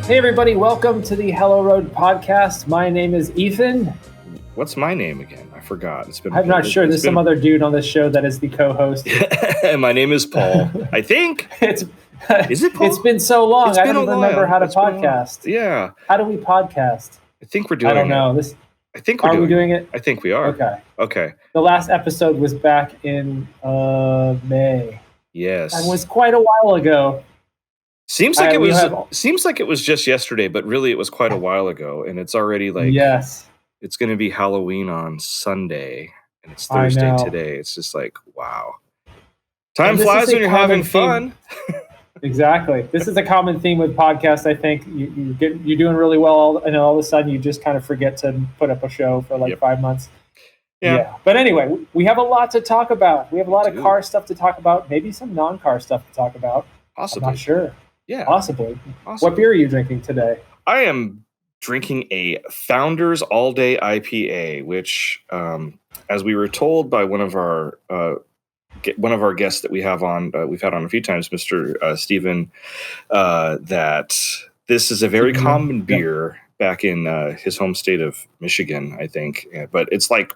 Hey everybody, welcome to the Hello Road podcast. My name is Ethan. What's my name again? I forgot. I'm not sure. There's some other dude on this show that is the co-host. My name is Paul. I think. Is it Paul? It's been so long. I don't even remember how to podcast. Yeah. How do we podcast? I think we're doing it. I don't know. I think we're doing it. I think we are. Okay. The last episode was back in May. Yes. That was quite a while ago. Seems like it was just yesterday, but really it was quite a while ago, and it's already yes. It's going to be Halloween on Sunday, and it's Thursday today. It's just like, wow. Time flies when you're having fun. Exactly. This is a common theme with podcasts. I think you're doing really well, and all of a sudden you just kind of forget to put up a show for 5 months. Yeah. But anyway, we have a lot to talk about. We have a lot of car stuff to talk about, maybe some non-car stuff to talk about. Possibly. I'm not sure. Yeah. Possibly. What beer are you drinking today? I am drinking a Founders All Day IPA, which, as we were told by one of our guests that we've had on a few times, Mr. Stephen, that this is a very common beer back in his home state of Michigan, I think. But it's like,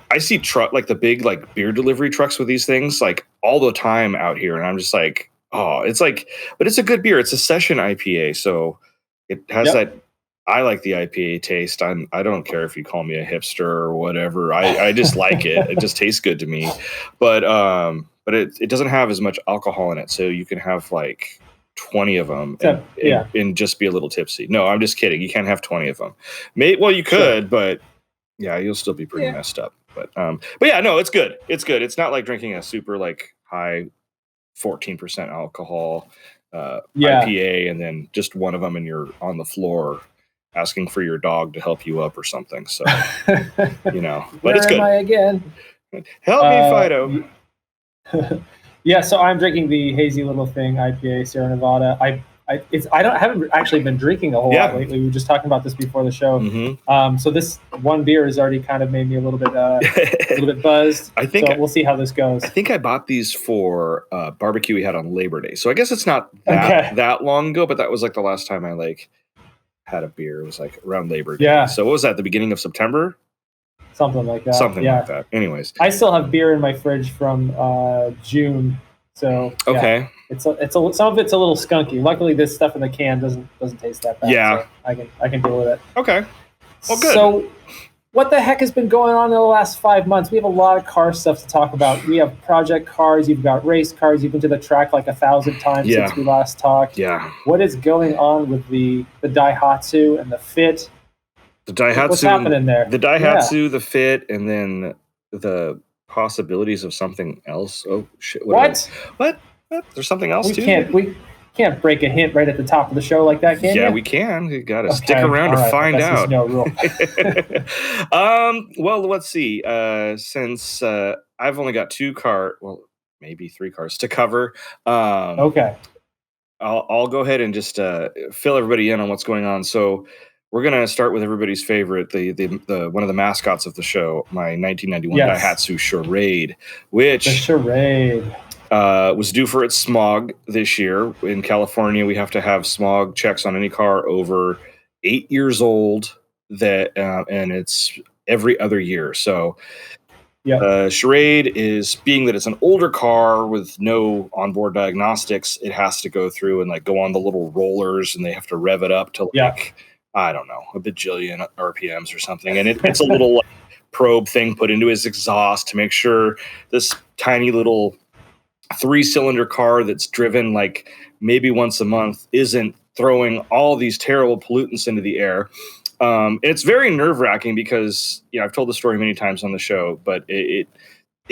I see the big beer delivery trucks with these things all the time out here, and I'm just like, oh, but it's a good beer. It's a session IPA, so it has that. I like the IPA taste. I don't care if you call me a hipster or whatever. I just like it. It just tastes good to me. But it doesn't have as much alcohol in it, so you can have 20 of them and just be a little tipsy. No, I'm just kidding. You can't have 20 of them. You could, but yeah, you'll still be pretty messed up. But yeah, no, it's good. It's good. It's not like drinking a super high 14% alcohol IPA and then just one of them and you're on the floor asking for your dog to help you up or something. So, but it's good. Where am I again? Help me, Fido. Yeah, so I'm drinking the Hazy Little Thing IPA, Sierra Nevada. I haven't actually been drinking a whole lot lately. We were just talking about this before the show. Mm-hmm. So this one beer has already kind of made me a little bit buzzed. We'll see how this goes. I think I bought these for barbecue we had on Labor Day. So I guess it's not that long ago, but that was the last time I had a beer. It was around Labor Day. Yeah. So what was that? The beginning of September? Something like that. Like that. Anyways, I still have beer in my fridge from June. So some of it's a little skunky. Luckily, this stuff in the can doesn't taste that bad. Yeah, so I can deal with it. Okay, well, good. So, what the heck has been going on in the last 5 months? We have a lot of car stuff to talk about. We have project cars. You've got race cars. You've been to the track 1,000 times since we last talked. Yeah. What is going on with the Daihatsu and the Fit? The Daihatsu. What's happening there? The Daihatsu, the Fit, and then the possibilities of something else. Oh shit! What? There's something else too. We can't break a hint right at the top of the show like that, can you? Yeah, we can. You got to stick around to find out. No rule. Well, let's see. Since I've only got maybe 3 cars to cover. Okay. I'll go ahead and just fill everybody in on what's going on. So we're gonna start with everybody's favorite, the one of the mascots of the show, my 1991 Daihatsu Charade, which the Charade was due for its smog this year. In California, we have to have smog checks on any car over 8 years old. And it's every other year. So, Charade is, being that it's an older car with no onboard diagnostics, it has to go through and go on the little rollers, and they have to rev it up to I don't know, a bajillion RPMs or something. And it's a little probe thing put into his exhaust to make sure this tiny little 3-cylinder car that's driven maybe once a month isn't throwing all these terrible pollutants into the air. And it's very nerve-wracking because, I've told the story many times on the show, but it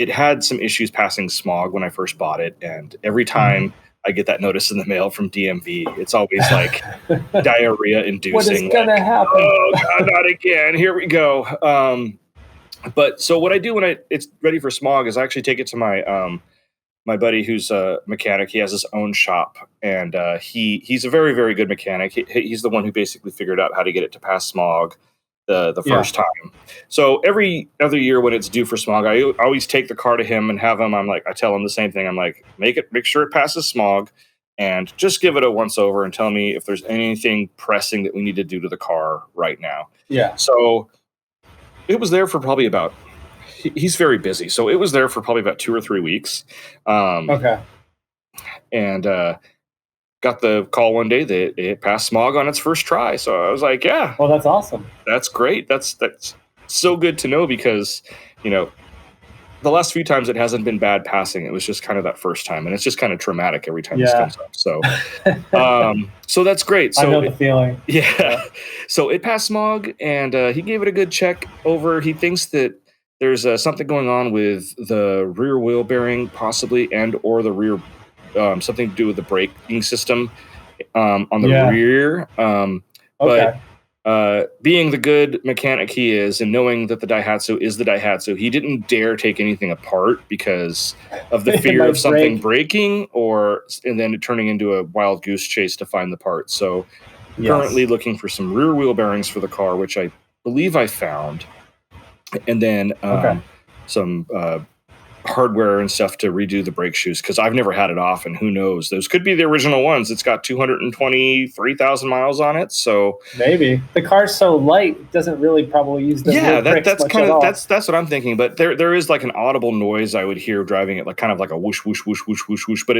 had some issues passing smog when I first bought it. And every time I get that notice in the mail from DMV, it's always diarrhea inducing. What is going to happen? Oh God, not again. Here we go. But so what I do when it's ready for smog is I actually take it to my my buddy who's a mechanic. He has his own shop, and he's a very, very good mechanic. He's the one who basically figured out how to get it to pass smog the first time. So every other year when it's due for smog, I always take the car to him and have him. I tell him the same thing. I'm like, make sure it passes smog, and just give it a once over and tell me if there's anything pressing that we need to do to the car right now. Yeah. So it was there for probably about, he's very busy. So it was there for probably about 2 or 3 weeks. Okay. And got the call one day that it passed smog on its first try. So I was like, yeah. Well, that's awesome. That's great. That's so good to know because, you know, the last few times it hasn't been bad passing. It was just kind of that first time. And it's just kind of traumatic every time this comes up. So, so that's great. So I know the feeling. Yeah. So it passed smog and he gave it a good check over. He thinks that there's something going on with the rear wheel bearing possibly, and or the rear, something to do with the braking system on the rear. Okay. But being the good mechanic he is, and knowing that the Daihatsu is the Daihatsu, he didn't dare take anything apart because of the fear of something breaking and then it turning into a wild goose chase to find the part. So currently looking for some rear wheel bearings for the car, which I believe I found. And then some hardware and stuff to redo the brake shoes because I've never had it off, and who knows, those could be the original ones. It's got 223,000 miles on it, so maybe the car's so light it doesn't really probably use the that's kind of that's what I'm thinking. But there is like an audible noise I would hear driving it, like kind of like a whoosh whoosh whoosh whoosh whoosh whoosh. But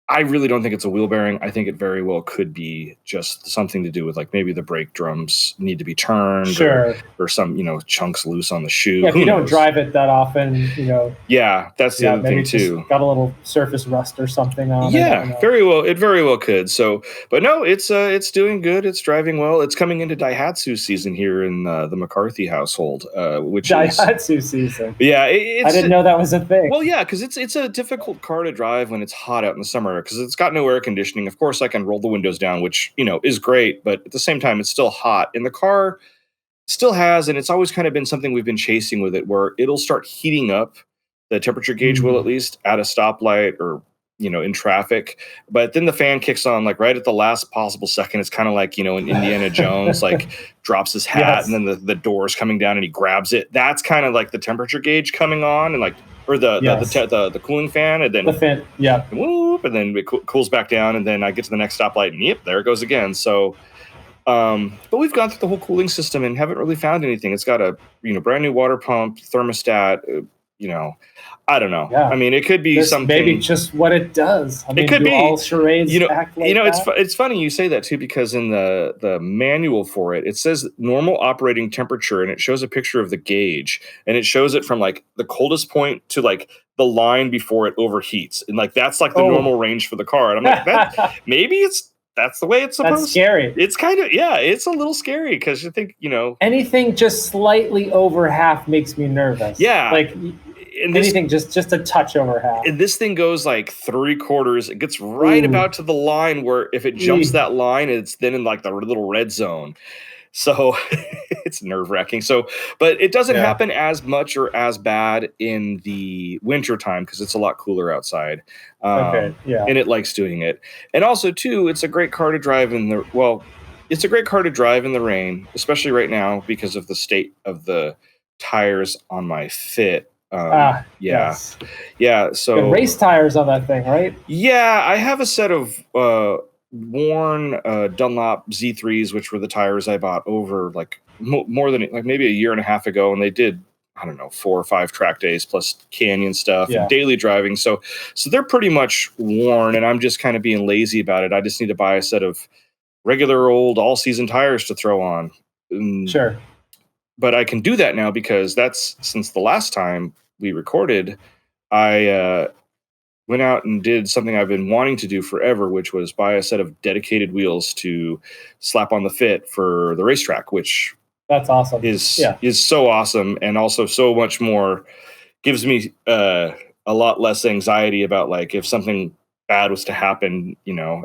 I really don't think it's a wheel bearing. I think it very well could be just something to do with like maybe the brake drums need to be turned, or some chunks loose on the shoe. Yeah, if you don't drive it that often, Yeah, that's the other thing too. Got a little surface rust or something on it. Yeah, very well. It very well could. So, but no, it's doing good. It's driving well. It's coming into Daihatsu season here in the McCarthy household, which Daihatsu season. Yeah, I didn't know that was a thing. Well, yeah, because it's a difficult car to drive when it's hot out in the summer because it's got no air conditioning. Of course, I can roll the windows down, which is great, but at the same time, it's still hot. And the car still has, and it's always kind of been something we've been chasing with it, where it'll start heating up. The temperature gauge will, at least at a stoplight or in traffic, but then the fan kicks on like right at the last possible second. It's kind of like in Indiana Jones, like drops his hat and then the door's coming down and he grabs it. That's kind of like the temperature gauge coming on, and like the cooling fan, and then the fan, whoop, and then it cools back down, and then I get to the next stoplight, and there it goes again. So, but we've gone through the whole cooling system and haven't really found anything. It's got a brand new water pump, thermostat. I don't know. Yeah. I mean, it could be something. Maybe just what it does. I mean, it could be. All charades act like that? It's funny you say that too, because in the manual for it, it says normal operating temperature, and it shows a picture of the gauge, and it shows it from like the coldest point to like the line before it overheats, and like that's like the normal range for the car. And I'm like, maybe that's the way it's supposed. That's scary. It's kind of it's a little scary because you think anything just slightly over half makes me nervous. Yeah, like. Anything just a touch over half. And this thing goes like 3/4. It gets right about to the line where if it jumps that line, it's then in like the little red zone. So it's nerve-wracking. So, but it doesn't happen as much or as bad in the winter time because it's a lot cooler outside. And it likes doing it. And also too, it's a great car to drive in the rain, especially right now because of the state of the tires on my Fit. So good race tires on that thing, right? Yeah, I have a set of worn Dunlop Z3s, which were the tires I bought over like more than like maybe a year and a half ago, and they did 4 or 5 track days plus canyon stuff and daily driving. So they're pretty much worn, and I'm just kind of being lazy about it. I just need to buy a set of regular old all season tires to throw on. Sure. But I can do that now because that's since the last time we recorded, I went out and did something I've been wanting to do forever, which was buy a set of dedicated wheels to slap on the Fit for the racetrack, which that's awesome. Is so awesome, and also so much more gives me a lot less anxiety about like if something bad was to happen,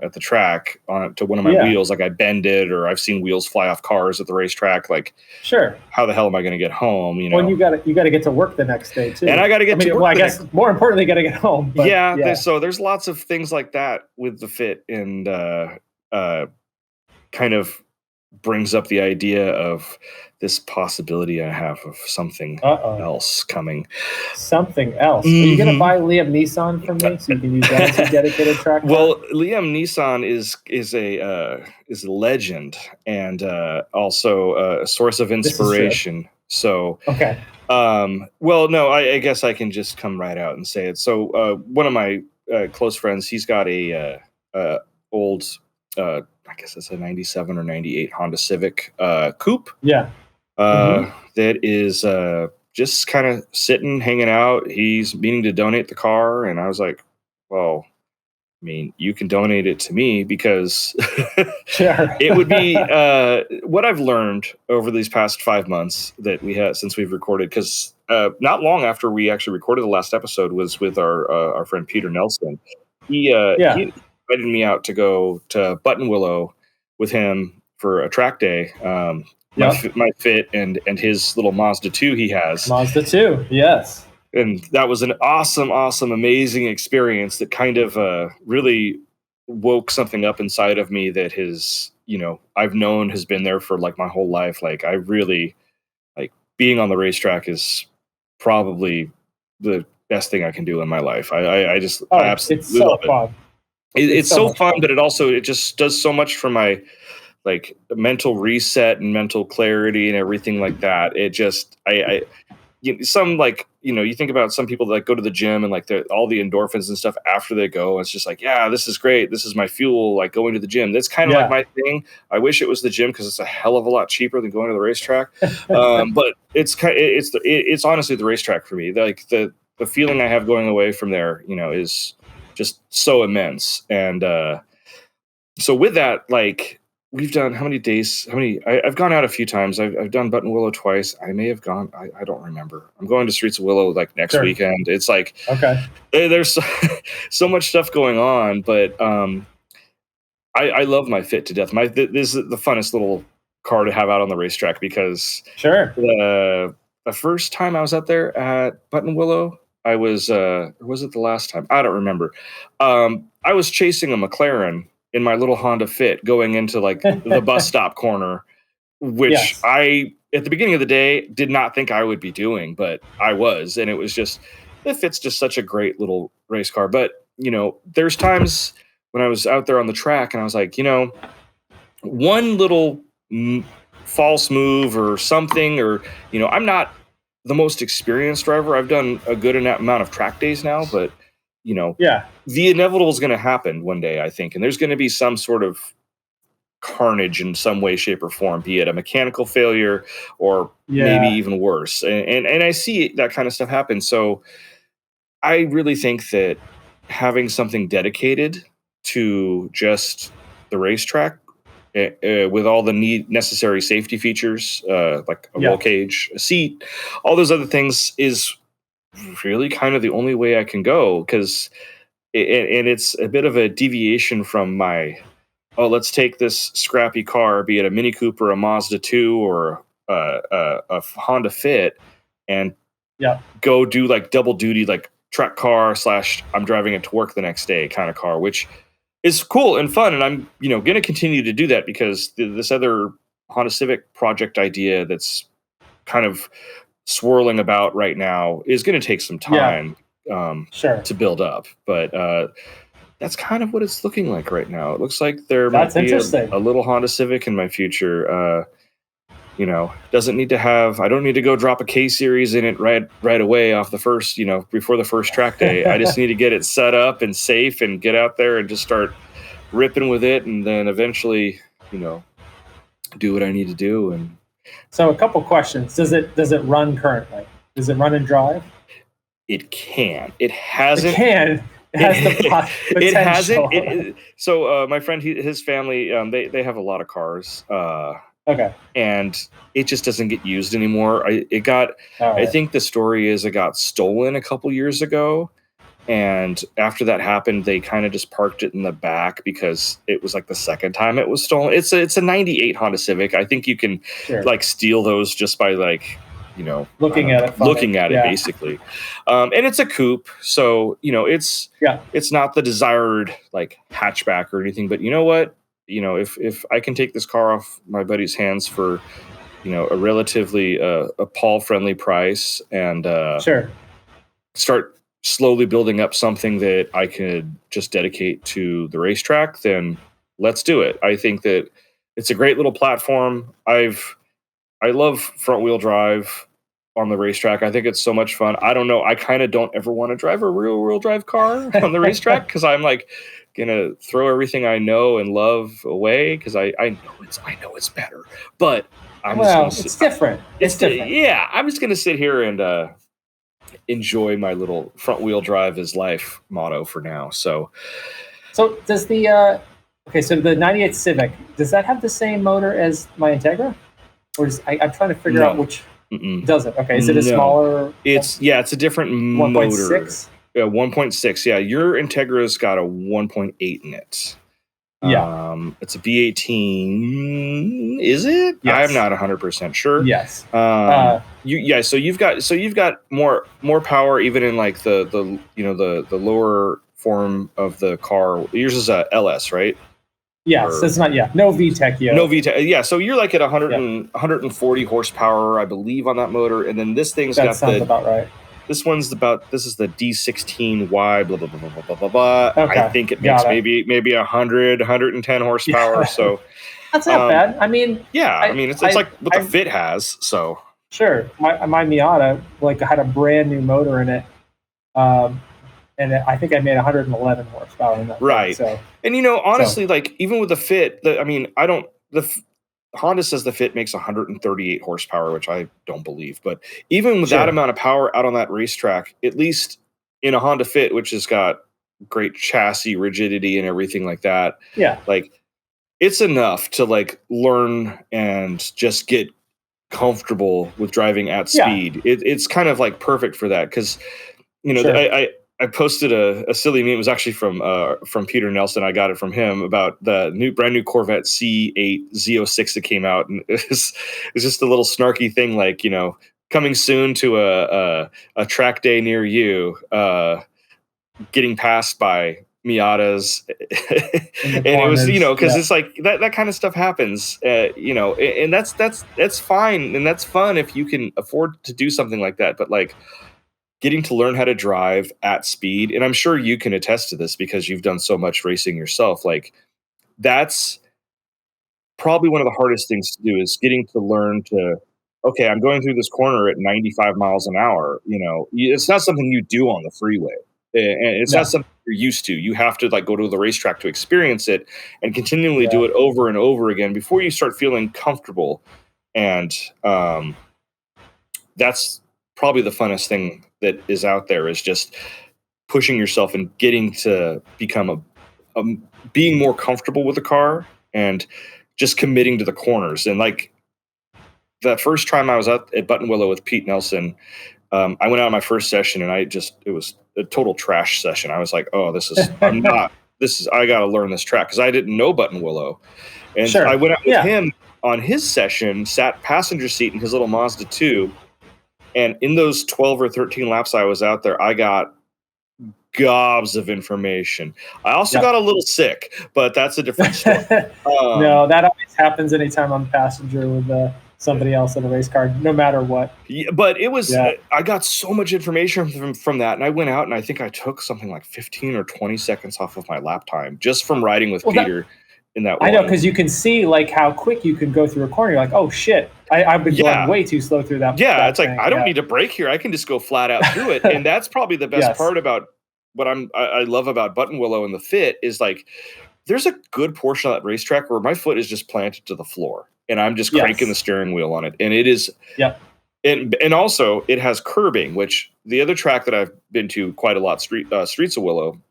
at the track to one of my wheels, like I bend it or I've seen wheels fly off cars at the racetrack. Like, sure, how the hell am I going to get home? Well, you got to get to work the next day too, and I got to get to work. Well, I guess more importantly, got to get home. But, so there's lots of things like that with the Fit, and kind of brings up the idea of this possibility I have of something else coming. Something else? Are you going to buy Liam Neeson from me so you can use that as your dedicated track car? Well, Liam Neeson is a legend and also a source of inspiration. So okay. Well, no, I guess I can just come right out and say it. So one of my close friends, he's got a old, I guess it's a 97 or 98 Honda Civic coupe. Yeah. That is just kind of sitting, hanging out. He's meaning to donate the car. And I was like, well, I mean, you can donate it to me because sure. It would be what I've learned over these past 5 months that we had since we've recorded, because not long after we actually recorded the last episode was with our friend Peter Nelson. He invited me out to go to Buttonwillow with him for a track day. My Fit and his little Mazda 2 he has. Mazda 2, yes. And that was an awesome, amazing experience that kind of really woke something up inside of me that I've known has been there for like my whole life. Like I really like being on the racetrack is probably the best thing I can do in my life. I absolutely love it. Fun. It's so fun, but it just does so much for my like mental reset and mental clarity and everything like that. It just, you think about some people that go to the gym and like all the endorphins and stuff after they go. It's just like, yeah, this is great. This is my fuel. Like going to the gym. That's kind of like my thing. I wish it was the gym because it's a hell of a lot cheaper than going to the racetrack. But it's honestly the racetrack for me. Like the feeling I have going away from there, is just so immense. And so with that, like, we've done how many days? I've gone out a few times. I've done Buttonwillow twice. I may have gone. I don't remember. I'm going to Streets of Willow like next weekend. It's like there's so much stuff going on, but I love my Fit to death. This is the funnest little car to have out on the racetrack because the first time I was out there at Buttonwillow, I was or was it the last time? I don't remember. I was chasing a McLaren in my little Honda Fit going into like the bus stop corner, which I, at the beginning of the day, did not think I would be doing, but I was. And it was just, the Fit's just such a great little race car. But, there's times when I was out there on the track and I was like, one little false move or something, or, I'm not the most experienced driver. I've done a good amount of track days now, but the inevitable is going to happen one day, I think. And there's going to be some sort of carnage in some way, shape, or form, be it a mechanical failure or maybe even worse. And I see that kind of stuff happen. So I really think that having something dedicated to just the racetrack with all the necessary safety features, like a roll cage, a seat, all those other things is really kind of the only way I can go, because it's a bit of a deviation from my, let's take this scrappy car, be it a Mini Cooper, a Mazda 2, or a Honda Fit, and go do like double duty, like track car / I'm driving it to work the next day kind of car, which is cool and fun. And I'm, going to continue to do that because this other Honda Civic project idea that's kind of swirling about right now is going to take some time to build up, but that's kind of what it's looking like right now. It looks like there might be a little Honda Civic in my future. Doesn't need to have, I don't need to go drop a K series in it right away off the first, before the first track day. I just need to get it set up and safe and get out there and just start ripping with it, and then eventually do what I need to do. And so a couple questions. Does it run currently? Does it run and drive? It can. It hasn't. It can. It has the potential. It hasn't. So my friend, his family, they have a lot of cars. And it just doesn't get used anymore. I think the story is it got stolen a couple years ago. And after that happened, they kind of just parked it in the back because it was like the second time it was stolen. It's a 98 Honda Civic. I think you can like steal those just by like, looking at it basically. And it's a coupe. So, it's not the desired like hatchback or anything, but you know what? If I can take this car off my buddy's hands for, a relatively a Paul friendly price, and sure, start slowly building up something that I could just dedicate to the racetrack, then let's do it. I think that it's a great little platform. I love front wheel drive on the racetrack. I think it's so much fun. I don't know. I kind of don't ever want to drive a real wheel drive car on the racetrack because I'm like gonna throw everything I know and love away because I know it's better. But it's different. It's different. Yeah, I'm just gonna sit here and enjoy my little front wheel drive is life motto for now. So does the so the 98 Civic, does that have the same motor as my Integra? Or I'm trying to figure out which. Does it? Okay. Is it a smaller? It's a different 1. motor. 1.6? 1.6. Yeah, your Integra's got a 1.8 in it. Yeah. It's a V18. Is it? Yes. I'm not 100% sure. Yes. So you've got more power even in like the lower form of the car. Yours is a LS, right? Yeah, so it's not, no VTEC yet. No VTEC. Yeah, so you're like at 140 horsepower, I believe, on that motor. And then this thing's got sounds about right. This is the D16Y, blah, blah, blah, blah, blah, blah, blah. Okay. I think it makes maybe 100, 110 horsepower. So that's not bad. I mean, it's like what the Fit has. So sure. My Miata had a brand new motor in it. And I think I made 111 horsepower in that. Right. So, and honestly, like even with the Fit, Honda says the Fit makes 138 horsepower, which I don't believe. But even with that amount of power out on that racetrack, at least in a Honda Fit, which has got great chassis rigidity and everything like that, like it's enough to like learn and just get comfortable with driving at speed. It's kind of like perfect for that because I posted a silly meme. It was actually from Peter Nelson. I got it from him about the brand new Corvette C8 Z06 that came out, and it's just a little snarky thing like coming soon to a track day near you, getting passed by Miatas, and it was because it's like that kind of stuff happens, and that's fine and that's fun if you can afford to do something like that, but like getting to learn how to drive at speed, and I'm sure you can attest to this because you've done so much racing yourself, like that's probably one of the hardest things to do is getting to learn to, okay, I'm going through this corner at 95 miles an hour. It's not something you do on the freeway, and it's not something you're used to. You have to like go to the racetrack to experience it and continually do it over and over again before you start feeling comfortable. And that's probably the funnest thing that is out there, is just pushing yourself and getting to become being more comfortable with the car and just committing to the corners. And like the first time I was at Buttonwillow with Pete Nelson, I went out on my first session and it was a total trash session. I was like, oh, I got to learn this track because I didn't know Buttonwillow. And I went out with him on his session, sat passenger seat in his little Mazda 2. And in those 12 or 13 laps I was out there, I got gobs of information. I also got a little sick, but that's a different story. No, that always happens anytime I'm a passenger with somebody else in a race car, no matter what. Yeah, but it was, I got so much information from that. And I went out and I think I took something like 15 or 20 seconds off of my lap time just from riding with Peter. In that I know, because you can see like how quick you can go through a corner. You're like, oh shit, I've been going way too slow through that. Yeah, it's like I don't need to brake here. I can just go flat out through it. And that's probably the best part about what I love about Buttonwillow and the Fit is like there's a good portion of that racetrack where my foot is just planted to the floor and I'm just cranking the steering wheel on it. And it is and also it has curbing, which the other track that I've been to quite a lot, Streets of Willow,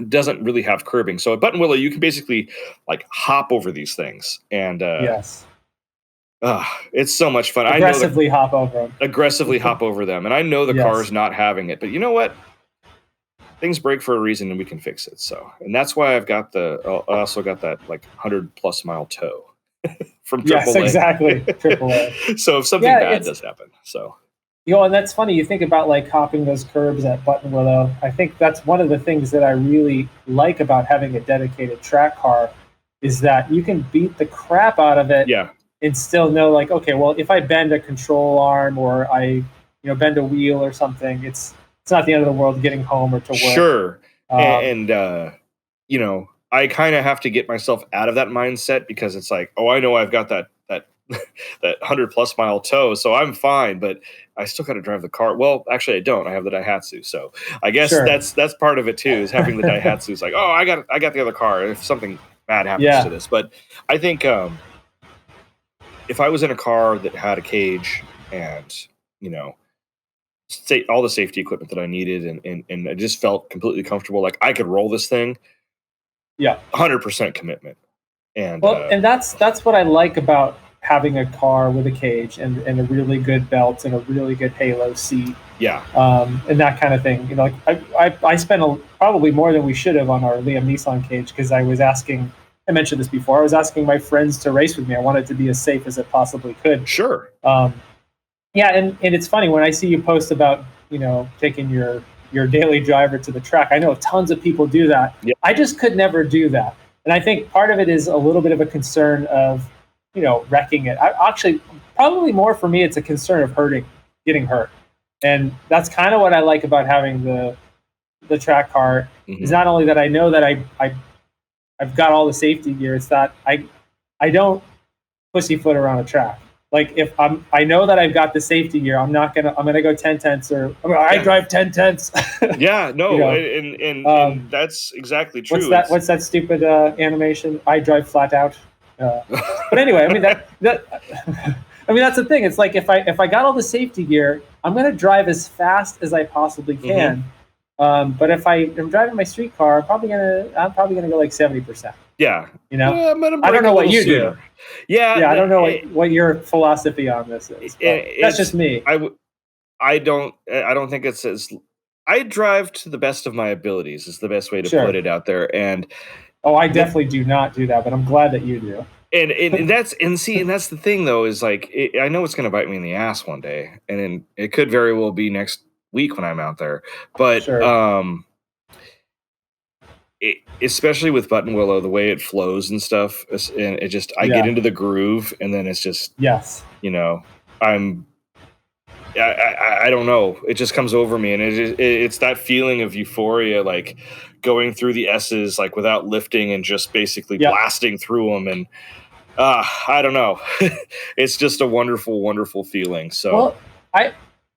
doesn't really have curbing. So at Buttonwillow, you can basically like hop over these things. And it's so much fun. Aggressively hop over them. And I know the car is not having it, but you know what? Things break for a reason and we can fix it. So, and that's why I also got that like 100+ mile tow from AAA. Yes, exactly. AAA. So if something bad does happen, so. And that's funny. You think about like hopping those curbs at Buttonwillow. I think that's one of the things that I really like about having a dedicated track car is that you can beat the crap out of it and still know like, okay, well, if I bend a control arm or I, bend a wheel or something, it's not the end of the world getting home or to work. Sure. And I kind of have to get myself out of that mindset because it's like, oh, I know I've got that 100+ mile tow, so I'm fine, but I still got to drive the car. Well, actually I don't. I have the Daihatsu. So I guess that's part of it too, is having the Daihatsu. It's like, oh, I got the other car if something bad happens to this. But I think if I was in a car that had a cage and, all the safety equipment that I needed and I just felt completely comfortable, like I could roll this thing. Yeah. 100% commitment. And and that's what I like about having a car with a cage and a really good belt and a really good halo seat. Yeah. And that kind of thing. Like I spent probably more than we should have on our Liam Neeson cage because I mentioned this before. I was asking my friends to race with me. I wanted it to be as safe as it possibly could. Sure. Yeah, and it's funny when I see you post about, taking your daily driver to the track. I know tons of people do that. Yeah. I just could never do that. And I think part of it is a little bit of a concern of, wrecking it. Actually, probably more for me, it's a concern of getting hurt. And that's kind of what I like about having the track car, is not only that I know that I've got all the safety gear, it's that I don't pussyfoot around a track. Like if I know that I've got the safety gear, I'm gonna go 10 tenths I drive 10 tenths. Yeah, no, and that's exactly true. What's that stupid animation? I drive flat out. But anyway, I mean that's the thing. It's like if I got all the safety gear, I'm gonna drive as fast as I possibly can. But if I am driving my street car, I'm probably gonna go like 70%. Yeah. I don't know what you do. Yeah. I don't know what your philosophy on this is. That's just me. I don't think it's as I drive to the best of my abilities is the best way to put it out there. And I definitely do not do that, but I'm glad that you do. And that's the thing though, is like I know it's going to bite me in the ass one day, and then it could very well be next week when I'm out there. But especially with Button Willow, the way it flows and stuff, and it just I get into the groove, and then it's just I don't know, it just comes over me, and it's that feeling of euphoria, like going through the S's like without lifting and just basically blasting through them, and I don't know, it's just a wonderful, wonderful feeling. So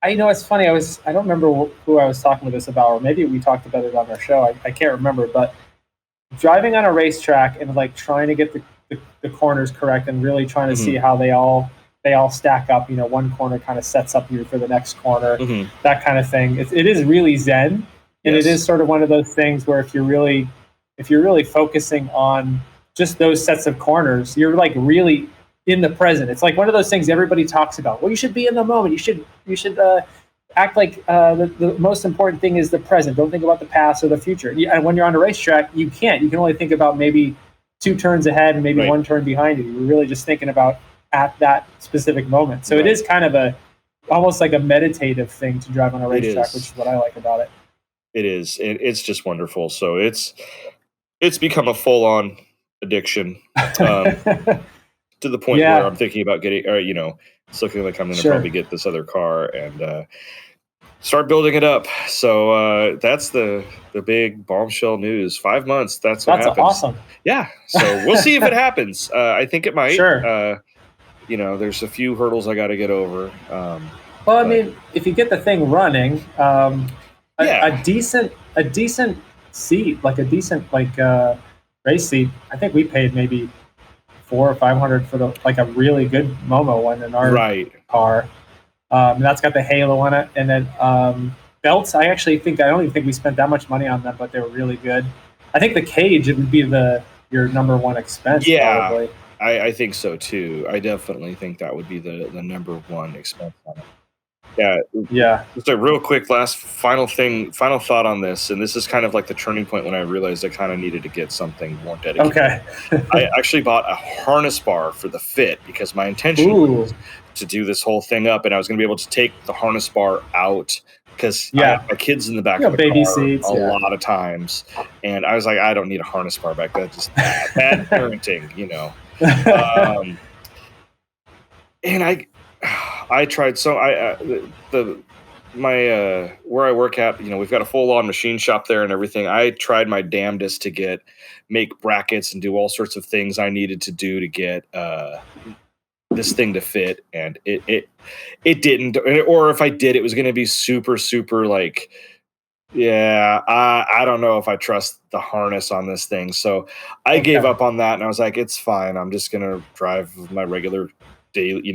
I know it's funny. I don't remember who I was talking with this about, or maybe we talked about it on our show. I can't remember, but driving on a racetrack and like trying to get the corners correct and really trying to see how they all stack up. One corner kind of sets up you for the next corner, that kind of thing. It is really zen, and it is sort of one of those things where if you're really focusing on just those sets of corners, you're like really in the present. It's like one of those things everybody talks about. Well, you should be in the moment. You should act like the most important thing is the present. Don't think about the past or the future. And when you're on a racetrack, you can't. You can only think about maybe 2 turns ahead and maybe 1 turn behind you. You're really just thinking about at that specific moment. So it is kind of almost like a meditative thing to drive on a racetrack, which is what I like about it. It is. It's just wonderful. So it's become a full-on addiction. To the point where I'm thinking about getting, it's looking like I'm going to probably get this other car and start building it up. So that's the big bombshell news. 5 months. That's what happens. That's awesome. Yeah. So we'll see if it happens. I think it might. Sure. There's a few hurdles I got to get over. I mean, if you get the thing running, a decent seat, like a decent race seat. I think we paid maybe $400 or $500 for a really good Momo one in our car. And that's got the halo on it, and then belts. I don't even think we spent that much money on them, but they were really good. I think the cage, it would be your number one expense. Yeah, probably. I think so too. I definitely think that would be the number one expense on it. Yeah. Just a real quick final thought on this, and this is kind of like the turning point when I realized I kind of needed to get something more dedicated. Okay. I actually bought a harness bar for the Fit because my intention was to do this whole thing up, and I was going to be able to take the harness bar out because I have my kids in the back of the baby car seats, a lot of times, and I was like, I don't need a harness bar back. That's just bad parenting, and I tried so where I work at, we've got a full-on machine shop there and everything. I tried my damnedest to make brackets and do all sorts of things I needed to do to get this thing to fit, and it didn't. Or if I did, it was going to be super, super like, yeah, I don't know if I trust the harness on this thing. So I gave up on that, and I was like, it's fine. I'm just going to drive my regular daily,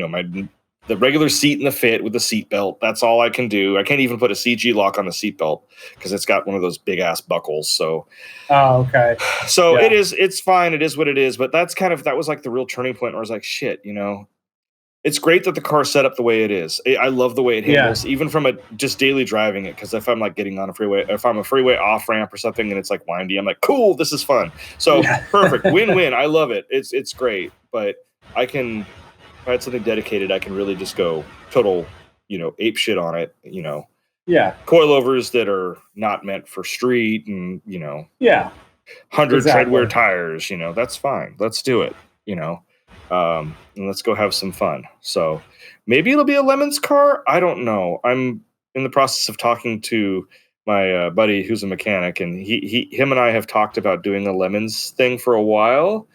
the regular seat and the fit with the seat belt. That's all I can do. I can't even put a CG lock on the seat belt because it's got one of those big ass buckles. So, okay. So it's fine. It is what it is. But that was like the real turning point where I was like, shit, it's great that the car's set up the way it is. I love the way it handles, even from just daily driving it. Because if I'm like getting on a freeway, if I'm a freeway off ramp or something and it's like windy, I'm like, cool, this is fun. So perfect, win-win. I love it. It's great. But if I had something dedicated, I can really just go total, ape shit on it. Coilovers that are not meant for street, and 100 treadwear tires. That's fine. Let's do it. And let's go have some fun. So maybe it'll be a Lemons car. I don't know. I'm in the process of talking to my buddy who's a mechanic, and him and I have talked about doing a Lemons thing for a while.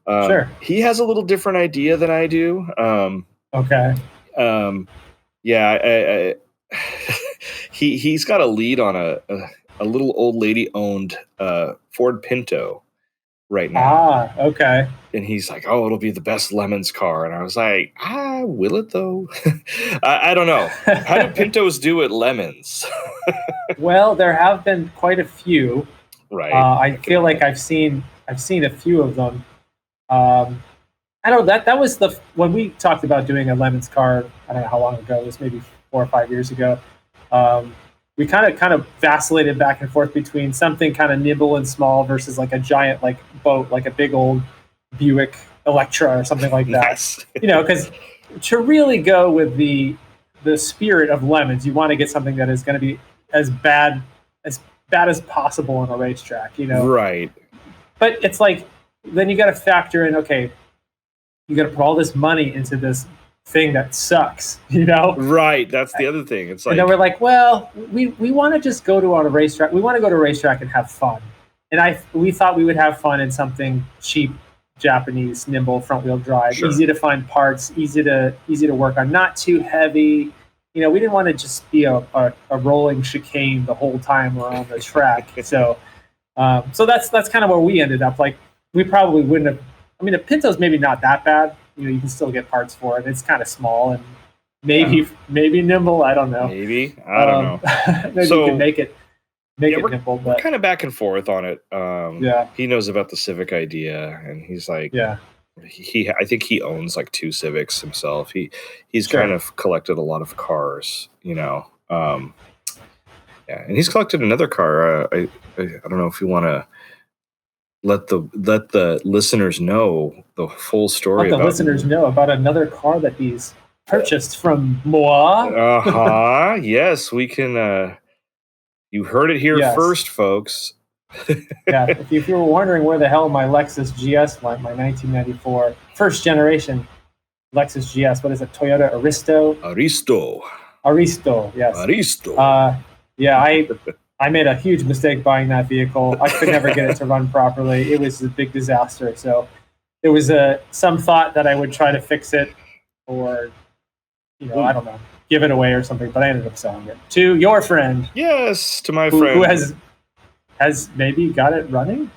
Sure. He has a little different idea than I do. Okay. Yeah. He's got a lead on a little old lady owned Ford Pinto right now. Okay. And he's like, oh, it'll be the best Lemons car. And I was like, will it though? I don't know. How do Pintos do at Lemons? Well, there have been quite a few. Right. I feel like I've seen a few of them. I don't know, that was when we talked about doing a Lemons car, I don't know how long ago, it was maybe 4 or 5 years ago. We kind of vacillated back and forth between something kind of nimble and small versus like a giant like boat, like a big old Buick Electra or something like that. Nice. Because to really go with the spirit of Lemons, you want to get something that is going to be as bad as possible on a racetrack, Right. But it's like, then you got to factor in, okay, you got to put all this money into this thing that sucks, Right. That's the other thing. It's like, and then we're like, well, we want to just go to a racetrack. We want to go to a racetrack and have fun. And we thought we would have fun in something cheap, Japanese, nimble, front wheel drive, easy to find parts, easy to work on, not too heavy. We didn't want to just be a rolling chicane the whole time we're on the track. So that's kind of where we ended up. Like, we probably wouldn't have. I mean, the Pinto's maybe not that bad. You can still get parts for it. It's kind of small and maybe nimble. I don't know. Maybe I don't know. Maybe you can make it nimble. We're kind of back and forth on it. Yeah. He knows about the Civic idea, and he's like, yeah. I think he owns like 2 Civics himself. He's kind of collected a lot of cars. Yeah, and he's collected another car. I don't know if you want to let the listeners know the full story. Let the listeners know about another car that he's purchased from moi. Yes, we can. You heard it here first, folks. Yeah, if you were wondering where the hell my Lexus GS went, my 1994 first generation Lexus GS, what is it? Toyota Aristo, yes. Aristo. Yeah, I made a huge mistake buying that vehicle. I could never get it to run properly. It was a big disaster. So there was some thought that I would try to fix it, or I don't know, give it away or something. But I ended up selling it to your friend. Yes, to my friend who has maybe got it running.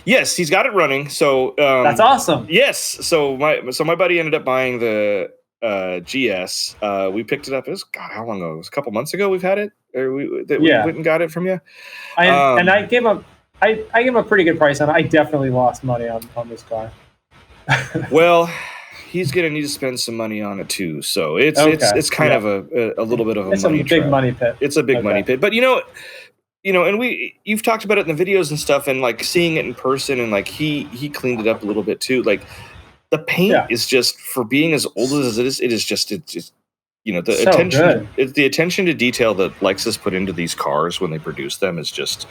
Yes, he's got it running. So that's awesome. Yes. So my buddy ended up buying the GS. We picked it up. It was how long ago? It was a couple months ago. We've had it. We went and got it from you. And I gave him a pretty good price on it. I definitely lost money on this car. Well, he's gonna need to spend some money on it too. So it's kind of a little bit of a big money pit. It's a big money pit. But and you've talked about it in the videos and stuff, and like seeing it in person, and like he cleaned it up a little bit too. Like the paint is just, for being as old as it is, it's just the attention. It's the attention to detail that Lexus put into these cars when they produce them is just,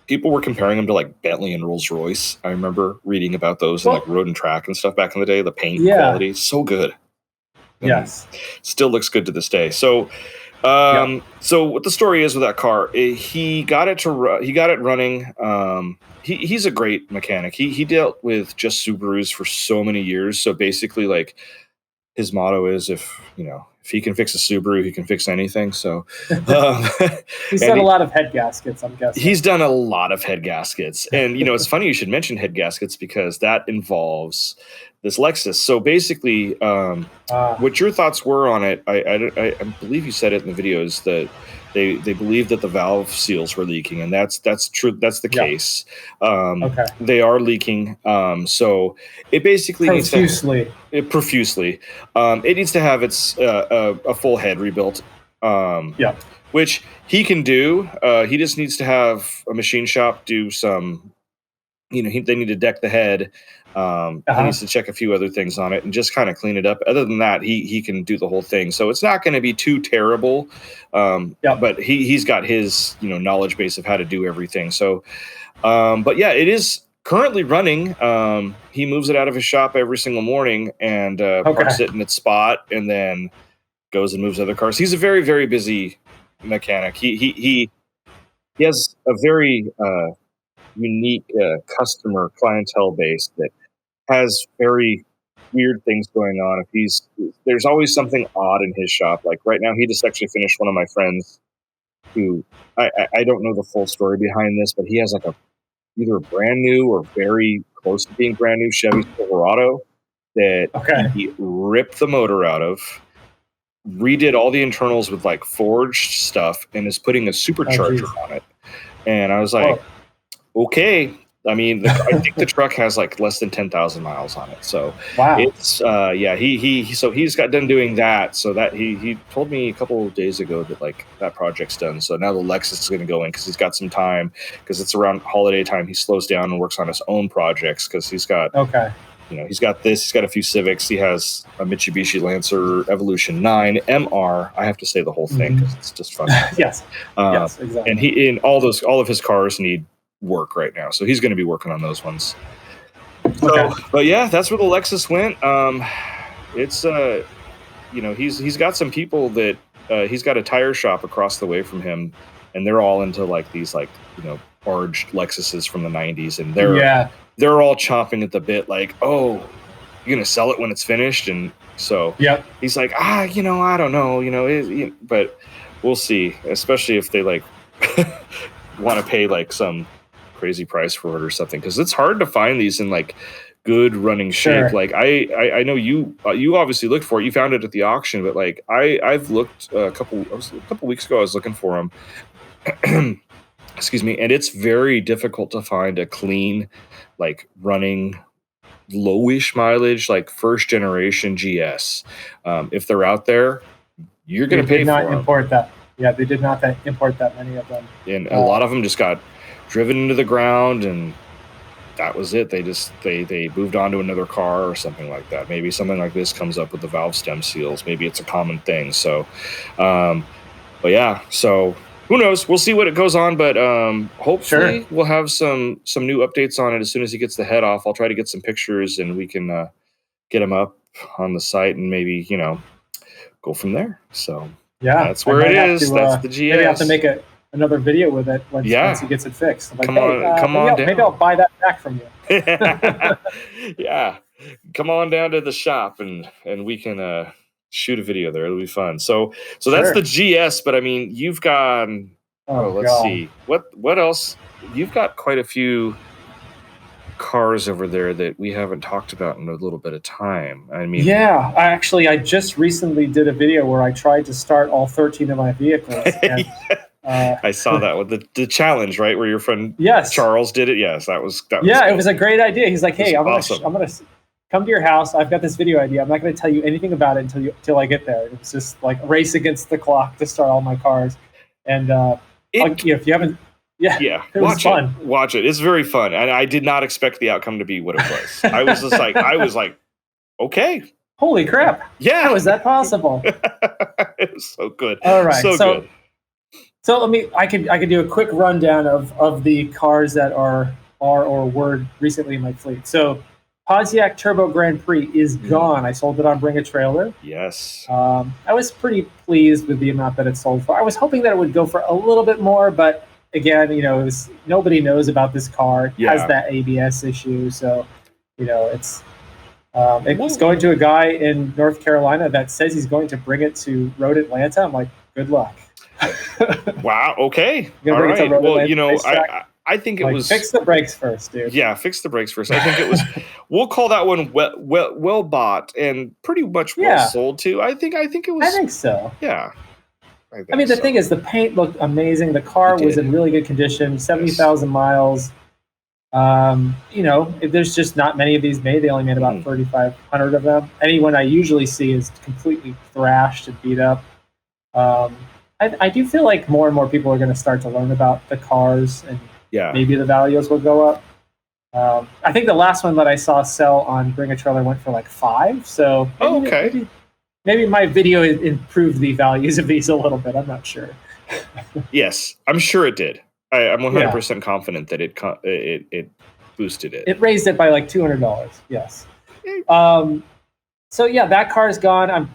people were comparing them to like Bentley and Rolls Royce. I remember reading about those in like Road and Track and stuff back in the day. The paint quality, so good. Yes, still looks good to this day. So, so what the story is with that car? He got it running. He's a great mechanic. He dealt with just Subarus for so many years. So basically, like his motto is, if he can fix a Subaru, he can fix anything. So he's done a lot of head gaskets, I'm guessing. He's done a lot of head gaskets. And, it's funny you should mention head gaskets because that involves this Lexus. So basically, what your thoughts were on it, I believe you said it in the videos that they believe that the valve seals were leaking, and that's true. That's the case. Okay. They are leaking. So it basically profusely. Profusely. It needs to have its a full head rebuilt. Which he can do. He just needs to have a machine shop do some. They need to deck the head. He needs to check a few other things on it and just kind of clean it up. Other than that, he can do the whole thing. So it's not going to be too terrible. But he's got his knowledge base of how to do everything. So, but yeah, it is currently running. He moves it out of his shop every single morning and parks it in its spot, and then goes and moves other cars. He's a very, very busy mechanic. He has a very unique customer clientele base that has very weird things going on. There's always something odd in his shop. Like right now, he just actually finished one of my friends who I don't know the full story behind this, but he has like either a brand new or very close to being brand new Chevy Silverado that he ripped the motor out of, redid all the internals with like forged stuff, and is putting a supercharger on it. And I was like, okay. I mean, I think the truck has like less than 10,000 miles on it. So it's so he's got done doing that. So that he told me a couple of days ago that like that project's done. So now the Lexus is going to go in because he's got some time, because it's around holiday time. He slows down and works on his own projects because he's got he's got this. He's got a few Civics. He has a Mitsubishi Lancer Evolution 9 MR. I have to say the whole thing because it's just fun. Yes, exactly. And all of his cars need work right now, so he's going to be working on those ones. So, but yeah, that's where the Lexus went. It's he's got some people that he's got a tire shop across the way from him, and they're all into like these barged Lexuses from the 90s, and they're all chomping at the bit like, oh, you're gonna sell it when it's finished. And so he's like, I don't know, but we'll see, especially if they like want to pay like some crazy price for it or something, because it's hard to find these in like good running shape. Like I know you obviously looked for it. You found it at the auction, but like I've looked a couple weeks ago. I was looking for them. Excuse me, and it's very difficult to find a clean, like running lowish mileage, like first generation GS. If they're out there, you're going to pay for them. They did not import that. Yeah, they did not import that many of them. And a lot of them just got driven into the ground, and that was it. They moved on to another car or something like that. Maybe something like this comes up with the valve stem seals. Maybe it's a common thing. So, but yeah, so who knows? We'll see what it goes on, but hopefully we'll have some new updates on it as soon as he gets the head off. I'll try to get some pictures, and we can get them up on the site and maybe, go from there. So yeah, that's where it is. That's the GS. Maybe I have to make another video with it once he gets it fixed. Like, come on down. Maybe I'll buy that back from you. Yeah, come on down to the shop and we can shoot a video there. It'll be fun. So that's the GS. But I mean, you've got let's see what else. You've got quite a few cars over there that we haven't talked about in a little bit of time. I mean, I just recently did a video where I tried to start all 13 of my vehicles. And, I saw that with the challenge, right, where your friend Charles did it. Yes, that was it was a great idea. He's like, hey, I'm gonna come to your house. I've got this video idea. I'm not going to tell you anything about it until I get there. It was just like a race against the clock to start all my cars. And if you haven't, it was fun. Watch it. It's very fun. And I did not expect the outcome to be what it was. I was like, okay. Holy crap. Yeah. How is that possible? It was so good. All right. So good. So I could do a quick rundown of the cars that are or were recently in my fleet. So Pontiac Turbo Grand Prix is gone. I sold it on Bring a Trailer. Yes. I was pretty pleased with the amount that it sold for. I was hoping that it would go for a little bit more, but again, nobody knows about this car. It has that ABS issue, so it's going to a guy in North Carolina that says he's going to bring it to Road Atlanta. I'm like, good luck. Wow. Okay. All right. Well, I think it was fix the brakes first, dude. Yeah, fix the brakes first. I think it was. We'll call that one well bought and pretty much well sold too. I think it was. I think so. Yeah. I mean, the thing is, the paint looked amazing. The car was in really good condition. 70,000 miles. There's just not many of these made. They only made about 3,500 of them. Anyone I usually see is completely thrashed and beat up. I do feel like more and more people are going to start to learn about the cars, and maybe the values will go up. I think the last one that I saw sell on Bring a Trailer went for like $5. So maybe my video improved the values of these a little bit. I'm not sure. Yes, I'm sure it did. I'm 100% confident that it boosted it. It raised it by like $200. Yes. So that car is gone.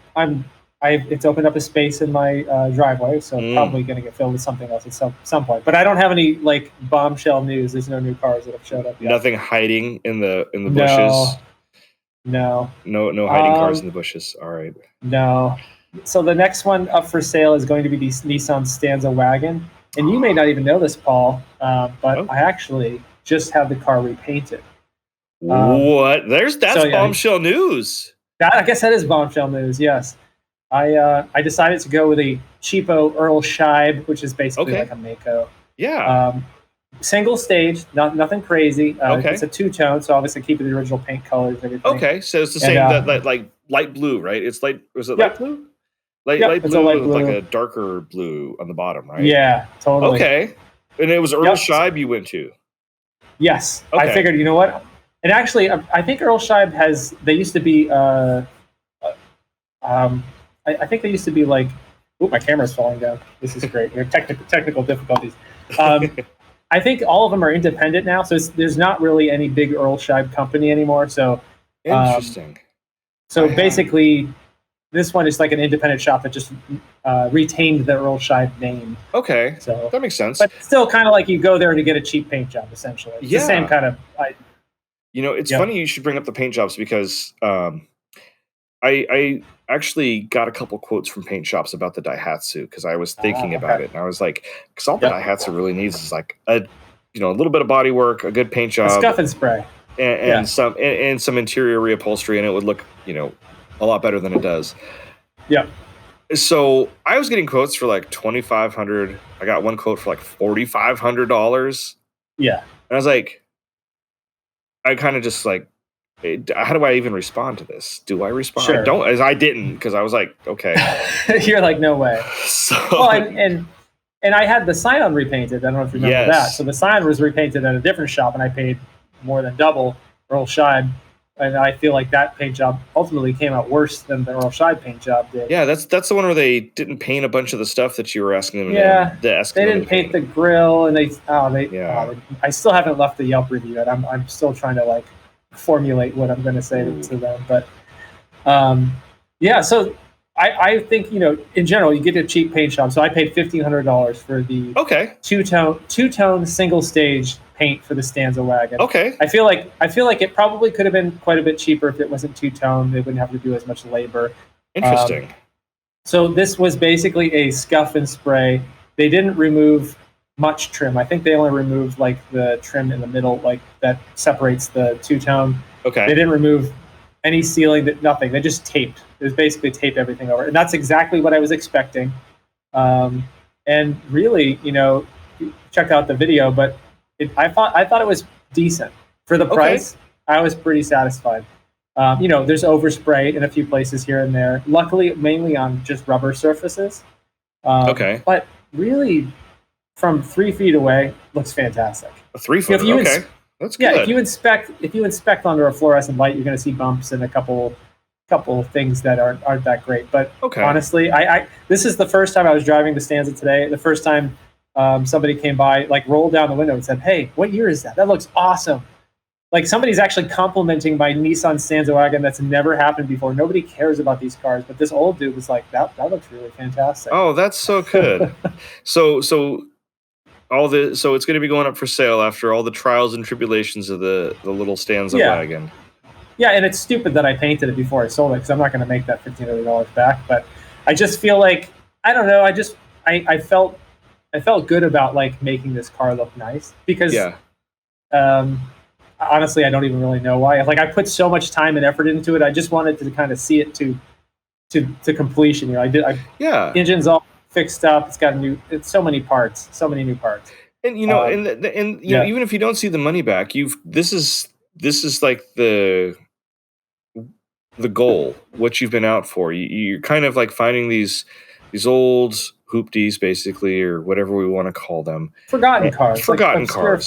It's opened up a space in my driveway, so probably going to get filled with something else at some point. But I don't have any like bombshell news. There's no new cars that have showed up yet. Nothing hiding in the bushes. No hiding cars in the bushes. All right. No. So the next one up for sale is going to be the Nissan Stanza wagon, and you may not even know this, Paul, but I actually just had the car repainted. What? That's bombshell news. I guess that is bombshell news. Yes. I decided to go with a cheapo Earl Scheib, which is basically like a Mako. Yeah. Single stage, nothing crazy. It's a two-tone, so obviously keeping the original paint colors and everything. Okay, so it's the same that like light blue, right? It's light. Was it light blue? Light blue with like a darker blue on the bottom, right? Yeah, totally. Okay, and it was Earl Scheib you went to. Yes, I figured. You know what? And actually, I think Earl Scheib has. They used to be. I think they used to be like. Oh, my camera's falling down. This is great. We have technical difficulties. I think all of them are independent now, so there's not really any big Earl Scheib company anymore. So interesting. Basically, this one is like an independent shop that just retained the Earl Scheib name. Okay, so that makes sense. But still, kind of like you go there to get a cheap paint job, essentially. It's the same kind of. It's funny you should bring up the paint jobs because I actually got a couple quotes from paint shops about the Daihatsu because I was thinking about it, and I was like, because all the Daihatsu really needs is like a little bit of body work, a good paint job, a scuff and spray, and some interior reupholstery, and it would look a lot better than it does. Yeah. So I was getting quotes for like $2,500. I got one quote for like $4,500. Yeah. And I was like, I kind of just like, how do I even respond to this? Do I respond? Sure. I didn't because I was like, okay. You're like, no way. So, and I had the Scion repainted. I don't know if you remember that. So the Scion was repainted at a different shop, and I paid more than double Earl Scheib. And I feel like that paint job ultimately came out worse than the Earl Scheib paint job did. Yeah, that's the one where they didn't paint a bunch of the stuff that you were asking them. Yeah, they didn't paint the grill, and I still haven't left the Yelp review yet. I'm still trying to like formulate what I'm going to say to them, but so I think in general you get a cheap paint job. So I paid $1,500 for the two-tone single stage paint for the Stanza wagon. Okay. I feel like it probably could have been quite a bit cheaper if it wasn't two-tone. They wouldn't have to do as much labor. Interesting. So this was basically a scuff and spray. They didn't remove much trim. I think they only removed like the trim in the middle, like that separates the two-tone. Okay. They didn't remove any sealing, nothing. They just taped. It was basically taped everything over. And that's exactly what I was expecting. And really, check out the video, but I thought it was decent for the price. I was pretty satisfied. There's overspray in a few places here and there. Luckily, mainly on just rubber surfaces. But really, from 3 feet away, looks fantastic. A 3 foot. That's good. Yeah, if you inspect under a fluorescent light, you're going to see bumps and a couple couple of things that aren't that great. But okay. honestly, I this is the first time I was driving the Stanza today. The first time somebody came by, like rolled down the window and said, "Hey, what year is that? That looks awesome." Like somebody's actually complimenting my Nissan Stanza wagon. That's never happened before. Nobody cares about these cars, but this old dude was like, "That looks really fantastic." Oh, that's so good. so it's going to be going up for sale after all the trials and tribulations of the little Stanza wagon. Yeah, and it's stupid that I painted it before I sold it because I'm not going to make that $1,500 back. But I just feel like, I don't know. I felt good about like making this car look nice because. Honestly, I don't even really know why. Like I put so much time and effort into it. I just wanted to kind of see it to completion. You know, engine's all fixed up. It's got it's so many new parts. And you know, and you know, even if you don't see the money back, this is like the goal, what you've been out for. You're kind of like finding these old hoopties, basically, or whatever we want to call them. Forgotten cars. Forgotten cars.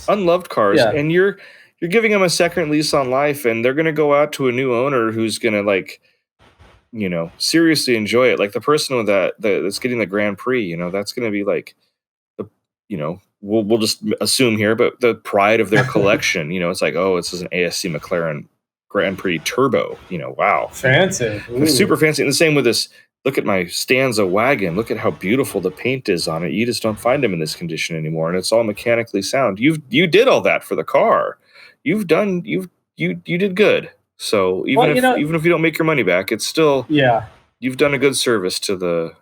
Unloved cars. Yeah. And you're giving them a second lease on life, and they're going to go out to a new owner who's going to, like, you know, seriously enjoy it. Like the person with that's getting the Grand Prix, you know, that's going to be like, you know, we'll just assume here, but the pride of their collection. You know, it's like, oh, this is an ASC McLaren Grand Prix Turbo. You know, wow. Fancy. Super fancy. And the same with this. Look at my Stanza wagon. Look at how beautiful the paint is on it. You just don't find them in this condition anymore, and it's all mechanically sound. You did all that for the car. You did good. So even if you don't make your money back, it's still you've done a good service to the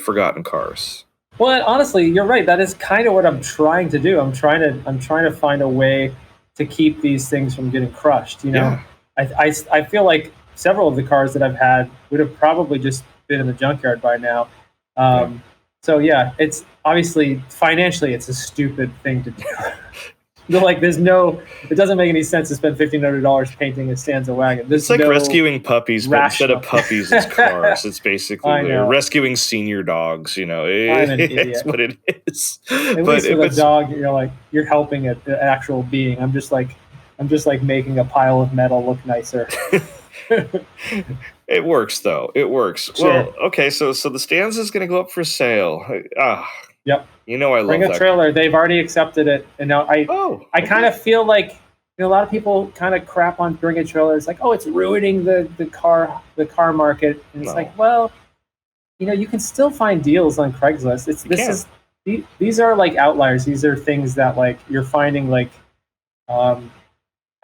forgotten cars. Well, honestly, you're right. That is kind of what I'm trying to do. I'm trying to find a way to keep these things from getting crushed. You know, I feel like several of the cars that I've had would have probably just been in the junkyard by now. So yeah, it's obviously financially it's a stupid thing to do. Like it doesn't make any sense to spend $1,500 painting a Stanza wagon. It's like rescuing puppies, but instead of puppies, it's cars. It's basically rescuing senior dogs. You know, it's what it is. At least with a dog, you're helping an actual being. I'm just like making a pile of metal look nicer. It works though. It works. Sure. Well, okay. So the Stanza is going to go up for sale. Yep. You know I love Bring a trailer. They've already accepted it, and now I kind of feel like a lot of people kind of crap on Bring a Trailer. It's like, oh, it's ruining the car market, and it's like, well, you can still find deals on Craigslist. These are like outliers. These are things that like you're finding like.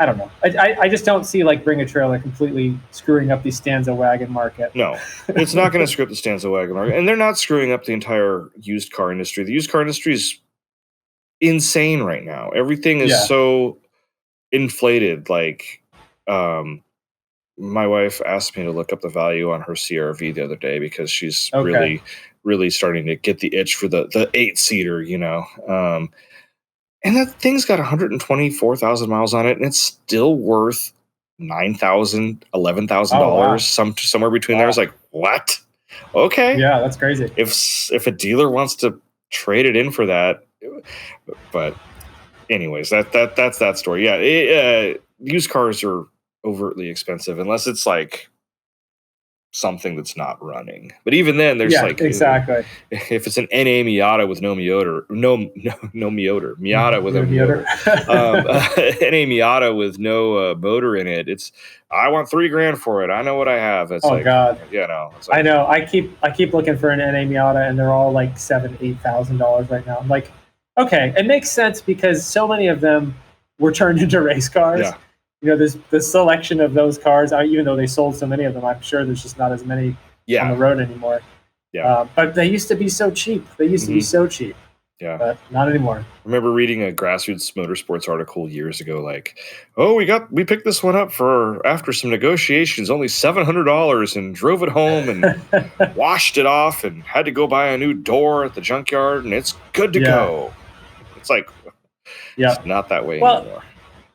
I don't know. I just don't see like Bring a Trailer completely screwing up the Stanza wagon market. No, it's not going to screw up the Stanza wagon market, and they're not screwing up the entire used car industry. The used car industry is insane right now. Everything is so inflated. Like, my wife asked me to look up the value on her CRV the other day because she's really, really starting to get the itch for the 8-seater. You know. And that thing's got 124,000 miles on it, and it's still worth $9,000, $11,000, somewhere between there. It's like, what? Okay, yeah, that's crazy. If a dealer wants to trade it in for that, but anyways, that's that story. Yeah, used cars are overtly expensive unless it's like something that's not running. But even then, there's exactly. If it's an NA Miata with no Miata, Miata with a Miata, NA Miata with no motor in it, I want $3,000 for it. I know what I have. It's God, it's I know. I keep looking for an NA Miata, and they're all like $7,000-$8,000 right now. I'm like, okay, it makes sense because so many of them were turned into race cars. Yeah. There's the selection of those cars, even though they sold so many of them, I'm sure there's just not as many on the road anymore. Yeah. But they used to be so cheap. They used to be so cheap. Yeah. But not anymore. I remember reading a Grassroots Motorsports article years ago, like, oh, we picked this one up after some negotiations, only $700, and drove it home and washed it off and had to go buy a new door at the junkyard, and it's good to go. It's like, it's not that way anymore.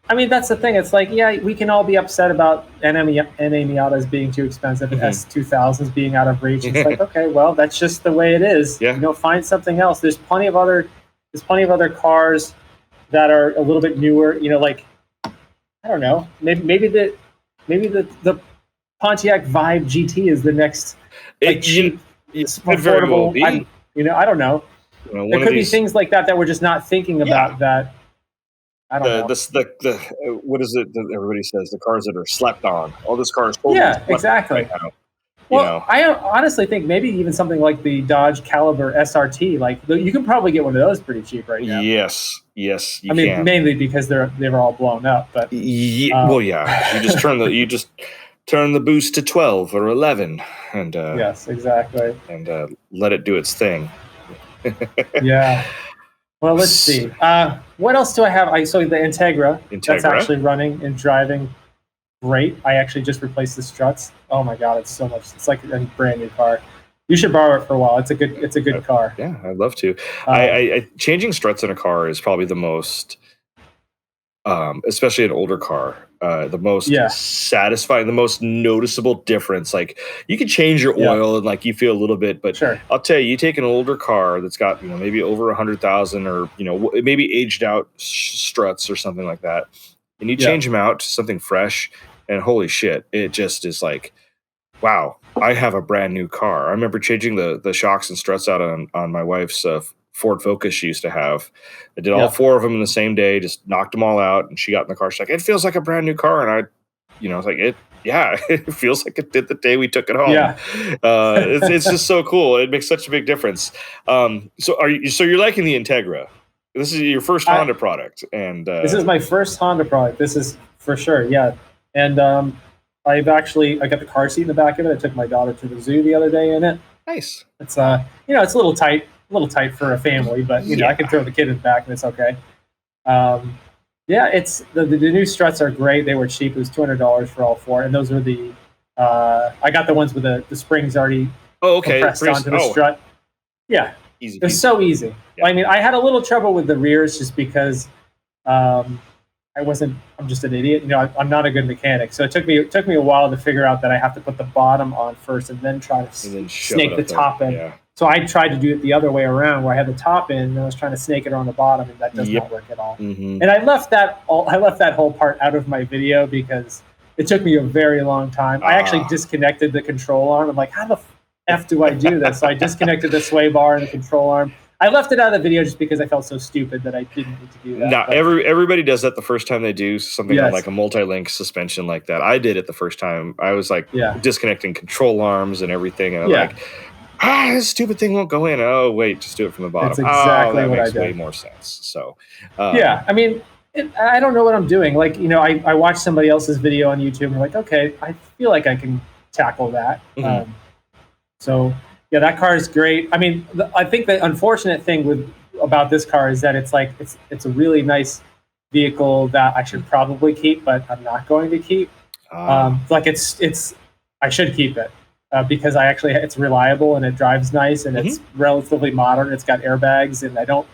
I mean, that's the thing. It's like, we can all be upset about NA Miatas being too expensive and S2000s being out of reach. It's like, okay, well, that's just the way it is. Yeah. Find something else. There's plenty of other cars that are a little bit newer. Like, I don't know, maybe maybe the Pontiac Vibe GT is the next cheap, affordable. I don't know. There could be things like that we're just not thinking about. That I don't know. The what is it that everybody says? The cars that are slept on. All this car is exactly. Right now. Well, I honestly think maybe even something like the Dodge Caliber SRT, like you can probably get one of those pretty cheap right now. Yes, you can. Mainly because they were all blown up, but you just turn the boost to 12 or 11, and yes, exactly, and let it do its thing. Yeah. Well, let's see. What else do I have? So the Integra. That's actually running and driving great. I actually just replaced the struts. Oh my god, it's so much. It's like a brand new car. You should borrow it for a while. It's a good car. Yeah, I'd love to. I changing struts in a car is probably the most, especially an older car, the most satisfying, the most noticeable difference. Like you can change your oil and like you feel a little bit, but I'll tell you, you take an older car that's got maybe over 100,000 or maybe aged out struts or something like that, and you change them out to something fresh. And holy shit, it just is like, wow, I have a brand new car. I remember changing the shocks and struts out on my wife's Ford Focus she used to have. I did all 4 of them in the same day, just knocked them all out, and she got in the car. She's like, it feels like a brand new car. And I was like, it feels like it did the day we took it home. Yeah. It's just so cool. It makes such a big difference. So you're liking the Integra? This is your first Honda product, and this is my first Honda product. This is for sure, yeah. And I got the car seat in the back of it. I took my daughter to the zoo the other day in it. Nice. It's it's a little tight for a family, but I can throw the kid in the back and it's okay. It's the new struts are great. They were cheap. It was $200 for all 4, and those are the I got the ones with the springs already compressed onto the strut. Yeah, easy. They're so easy. Yeah. I mean, I had a little trouble with the rears just because I'm just an idiot. I'm not a good mechanic. So it took me a while to figure out that I have to put the bottom on first and then try to snake the top in. Yeah. So I tried to do it the other way around, where I had the top in and I was trying to snake it on the bottom, and that does not work at all. Mm-hmm. And I left that whole part out of my video because it took me a very long time. I actually disconnected the control arm. I'm like, how the F do I do this? So I disconnected the sway bar and the control arm. I left it out of the video just because I felt so stupid that I didn't need to do that. No, everybody does that the first time they do something on like a multi-link suspension like that. I did it the first time. I was like disconnecting control arms and everything, and I'm like, this stupid thing won't go in. Oh wait, just do it from the bottom. That's exactly that what makes I did. Way more sense. So I mean, I don't know what I'm doing. Like I watched somebody else's video on YouTube and I'm like, okay, I feel like I can tackle that. Mm-hmm. Yeah, that car is great. I mean, I think the unfortunate thing about this car is that it's a really nice vehicle that I should probably keep, but I'm not going to keep. I should keep it because it's reliable and it drives nice and it's relatively modern. It's got airbags and I don't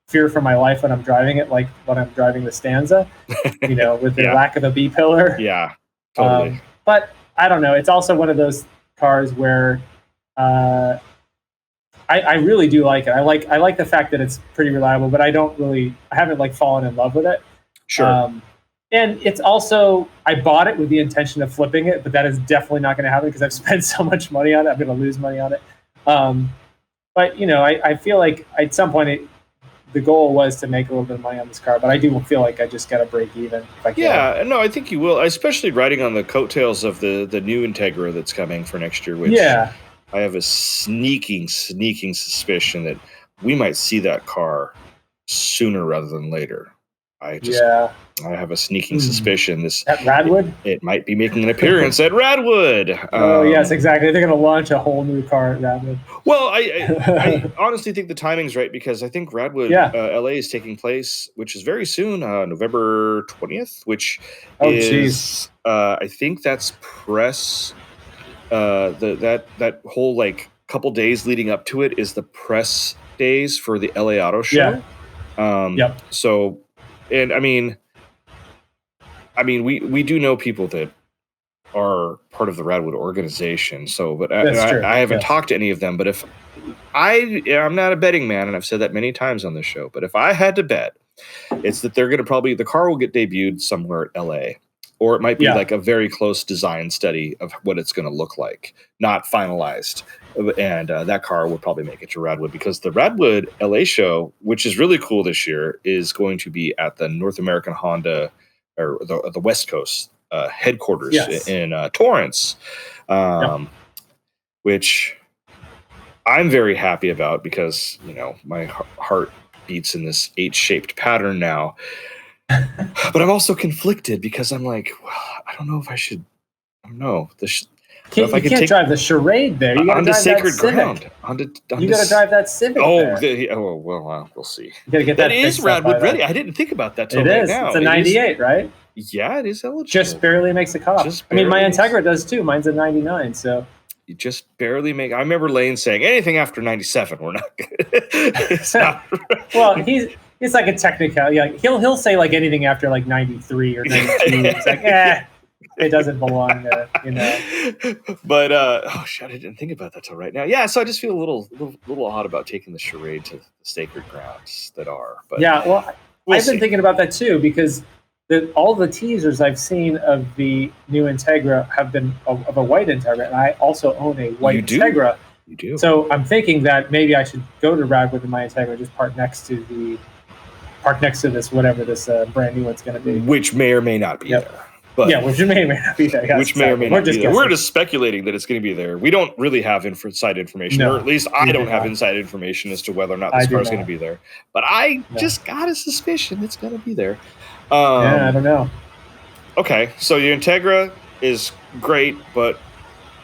fear for my life when I'm driving it, like when I'm driving the Stanza, with the lack of a B pillar. Yeah, totally. But I don't know. It's also one of those cars where I really do like it. I like the fact that it's pretty reliable, but I haven't fallen in love with it. Sure. And it's also, I bought it with the intention of flipping it, but that is definitely not going to happen because I've spent so much money on it. I'm going to lose money on it. But I feel like at some point the goal was to make a little bit of money on this car, but I do feel like I just got to break even if I can. Yeah, no, I think you will, especially riding on the coattails of the new Integra that's coming for next year, which I have a sneaking suspicion that we might see that car sooner rather than later. I have a sneaking suspicion at Radwood it might be making an appearance at Radwood. Yes, exactly. They're going to launch a whole new car at Radwood. Well, I honestly think the timing's right because I think Radwood, LA is taking place, which is very soon, November 20th, which is I think that's press. That whole couple days leading up to it is the press days for the LA Auto Show. So, and I mean, we do know people that are part of the Radwood organization. So, but I haven't talked to any of them. But if I'm not a betting man, and I've said that many times on this show. But if I had to bet, it's that they're going to the car will get debuted somewhere at LA. or it might be like a very close design study of what it's going to look like, not finalized. And that car will probably make it to Radwood, because the Radwood LA show, which is really cool this year, is going to be at the North American Honda, or the West Coast headquarters in Torrance, which I'm very happy about, because, you know, my heart beats in this H-shaped pattern now. But I'm also conflicted, because I'm like, well, I don't know if I should. I don't know. You can't drive the Charade there. You got to drive sacred that ground. You got to drive that Civic. Well, we'll see. You got to get that is Radwood ready. I didn't think about that till right now. It's a 98, right? Yeah, it is eligible. Just barely makes the cutoff. I mean, my Integra does too. Mine's a 99, so. You just barely make. I remember Lane saying anything after 97, we're not good. It's not. Well, it's like a technical. Like he'll say like anything after like 93 or 92. It's like it doesn't belong there, you know. But oh shit, I didn't think about that till right now. Yeah, so I just feel a little odd about taking the Charade to the sacred grounds that are. But yeah, well, I've been thinking about that too, because all the teasers I've seen of the new Integra have been of a white Integra, and I also own a white Integra. You do. So I'm thinking that maybe I should go to Radwood in my Integra, just park next to this whatever this brand new one's going to be, which may or may not be there. But which may or may not be there. Yes, which may or may not be there. We're just speculating that it's going to be there. We don't really have inside information, or at least I don't have inside information as to whether or not this car is going to be there. But I just got a suspicion it's going to be there. I don't know. Okay, so your Integra is great, but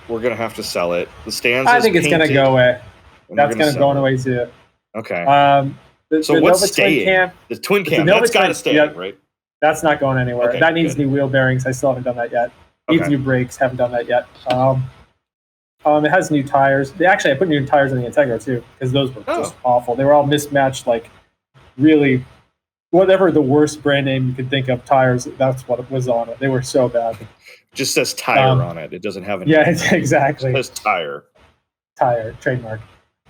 we're going to have to sell it. The Stanza, I think it's going to go away. That's going to go away too. Okay. So what's staying? The twin cam. That's got to stay, right? That's not going anywhere. Okay, that needs new wheel bearings. I still haven't done that yet. Needs new brakes. Haven't done that yet. It has new tires. I put new tires in the Integra too, because those were just awful. They were all mismatched, like really, whatever the worst brand name you could think of tires. That's what was on it. They were so bad. Just says tire on it. It doesn't have any. Yeah, exactly. It says tire. Tire trademark.